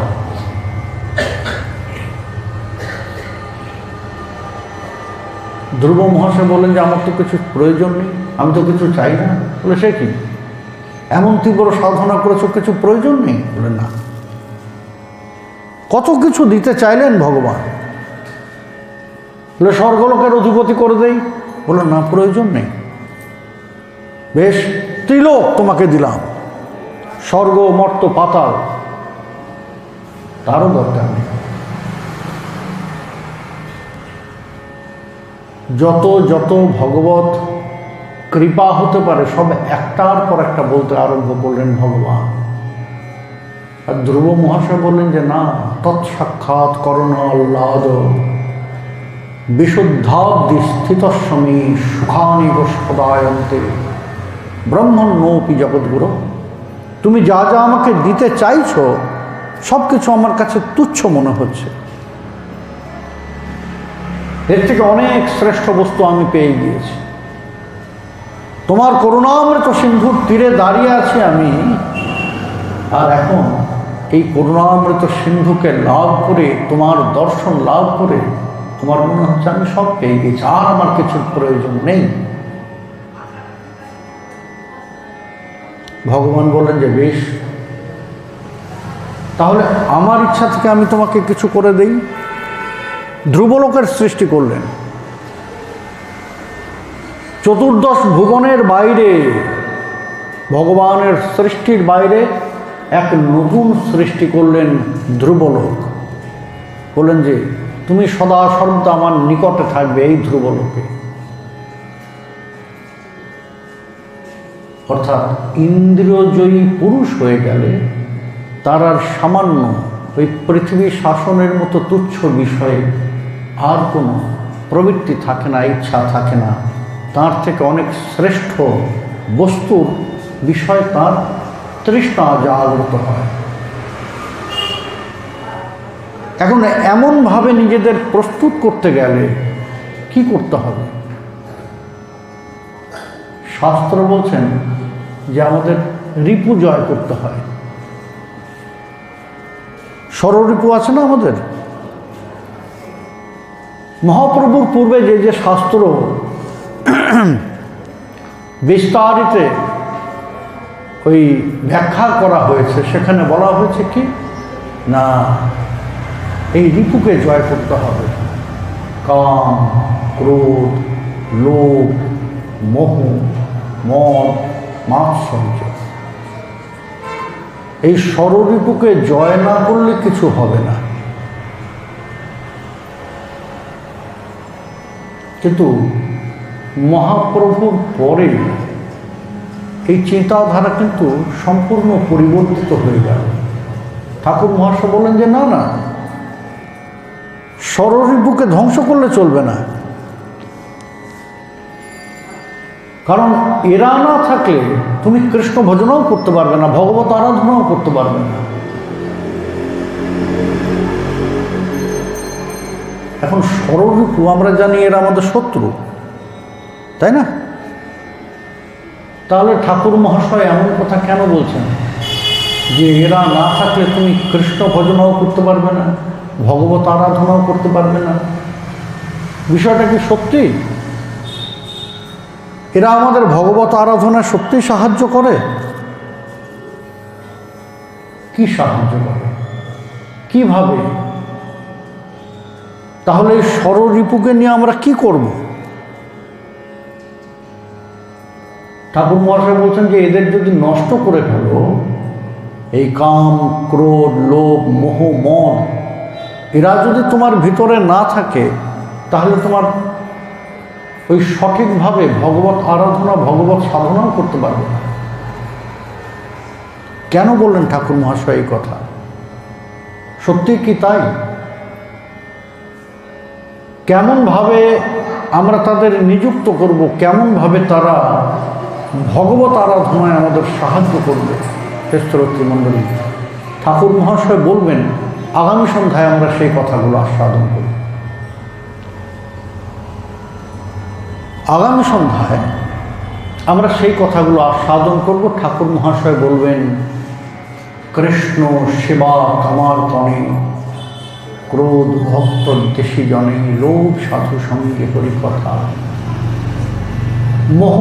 ধ্রুব মহাশয় বললেন যে আমার তো কিছু প্রয়োজন নেই, আমি তো কিছু চাই না। বলে সে কি, এমন তীব্র সাধনা করেছো, কিছু প্রয়োজন নেই? বলে না। কত কিছু দিতে চাইলেন ভগবান। বলে স্বর্গলোকের অধিপতি করে দেই? বলে না, প্রয়োজন নেই। বেশ, ত্রিলোক তোমাকে দিলাম, স্বর্গ, মর্ত, পাতাল, তারও দরকার নেই। যত যত ভগবত কৃপা হতে পারে সব একটার পর একটা বলতে আরম্ভ করলেন ভগবান। আর ধ্রুব মহাশয় বললেন যে না, তৎসাক্ষাৎ করুণা আহ্লাদ বিশুদ্ধাব্দি স্থিতস্বামী সুখানি গোষ্পদায়ন্তে ব্রহ্মণ্যোপি জগৎগুরু। তুমি যা যা আমাকে দিতে চাইছো সব কিছু আমার কাছে তুচ্ছ মনে হচ্ছে, এর থেকে অনেক শ্রেষ্ঠ বস্তু আমি পেয়ে গিয়েছি। তোমার করুণামৃত সিন্ধুর তীরে দাঁড়িয়ে আছি আমি, আর এখন এই করুণামৃত সিন্ধুকে লাভ করে, তোমার দর্শন লাভ করে আমার মনে হচ্ছে আমি সব পেয়ে গেছি, আর আমার কিছুর প্রয়োজন নেই। ভগবান বললেন যে বেশ, তাহলে আমার ইচ্ছা থেকে আমি তোমাকে কিছু করে দেই। ধ্রুবলোকের সৃষ্টি করলেন, চতুর্দশ ভুবনের বাইরে, ভগবানের সৃষ্টির বাইরে এক নতুন সৃষ্টি করলেন ধ্রুবলোক। বললেন যে তুমি সদা সর্বদা আমার নিকটে থাকবে এই ধ্রুবলোকে। অর্থাৎ ইন্দ্রিয়জয়ী পুরুষ হয়ে গেলে তার আর সামান্য ওই পৃথিবী শাসনের মতো তুচ্ছ বিষয়ে আর কোনো প্রবৃত্তি থাকে না, ইচ্ছা থাকে না। তার থেকে অনেক শ্রেষ্ঠ বস্তুর বিষয়ে তার তৃষ্ণা জাগ্রত হয়। এখন এমনভাবে নিজেদের প্রস্তুত করতে গেলে কি করতে হবে? শাস্ত্র বলছেন যে আমাদের রিপু জয় করতে হয়। ষড়রিপু আছে না আমাদের? মহাপ্রভুর পূর্বে যে যে শাস্ত্র বিস্তারিত ওই ব্যাখ্যা করা হয়েছে, সেখানে বলা হয়েছে কি না, এই রিপুকে জয় করতে হবে। কাম, ক্রোধ, লোভ, মোহ, মদ, মাৎসর্য, এই ষড়রিপুকে জয় না করলে কিছু হবে না। কিন্তু মহাপ্রভুর পরে এই চিন্তাধারা কিন্তু সম্পূর্ণ পরিবর্তিত হয়ে গেল। ঠাকুর মহাশয় বললেন যে না না, ষড়রিপুকে ধ্বংস করলে চলবে না, কারণ এরা না থাকলে তুমি কৃষ্ণ ভজনও করতে পারবে না, ভগবত আরাধনাও করতে পারবে না। এখন ষড়রিপু আমরা জানি এরা আমাদের শত্রু, তাই না? তাহলে ঠাকুর মহাশয় এমন কথা কেন বলছেন যে এরা না থাকলে তুমি কৃষ্ণ ভজনও করতে পারবে না, ভগবত আরাধনাও করতে পারবে না? বিষয়টা কি সত্যি? এরা আমাদের ভগবত আরাধনায় সত্যি সাহায্য করে? কি সাহায্য করে, কিভাবে? তাহলে এই ষড়রিপুকে নিয়ে আমরা কি করব? ঠাকুর মহাশয় বলছেন যে এদের যদি নষ্ট করে ফেলো, এই কাম, ক্রোধ, লোভ, মোহ, মদ, এরা যদি তোমার ভিতরে না থাকে, তাহলে তোমার ওই সঠিকভাবে ভগবত আরাধনা, ভগবত সাধনাও করতে পারবে না। কেন বললেন ঠাকুর মহাশয় এই কথা? সত্যি কি তাই? কেমনভাবে আমরা তাদের নিযুক্ত করব, কেমনভাবে তারা ভগবত আরাধনায় আমাদের সাহায্য করবে? শ্রোতৃমণ্ডলী, ঠাকুর মহাশয় বলবেন আগামী সন্ধ্যায় আমরা সেই কথাগুলো আস্বাদন করব। আগামী সন্ধ্যায় আমরা সেই কথাগুলো আস্বাদন করব। ঠাকুর মহাশয় বলবেন কৃষ্ণ সেবা কামার তনে, ক্রোধ ভক্ত দেশী জনে, লোভ সাধু সঙ্গে হরিকথা, মোহ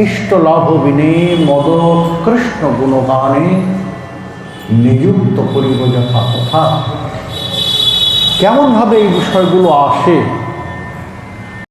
ইষ্ট লাভ বিনে, মদ কৃষ্ণ গুণগানে, নিযুক্ত করিব যথা কথা। কেমনভাবে এই বিষয়গুলো আসে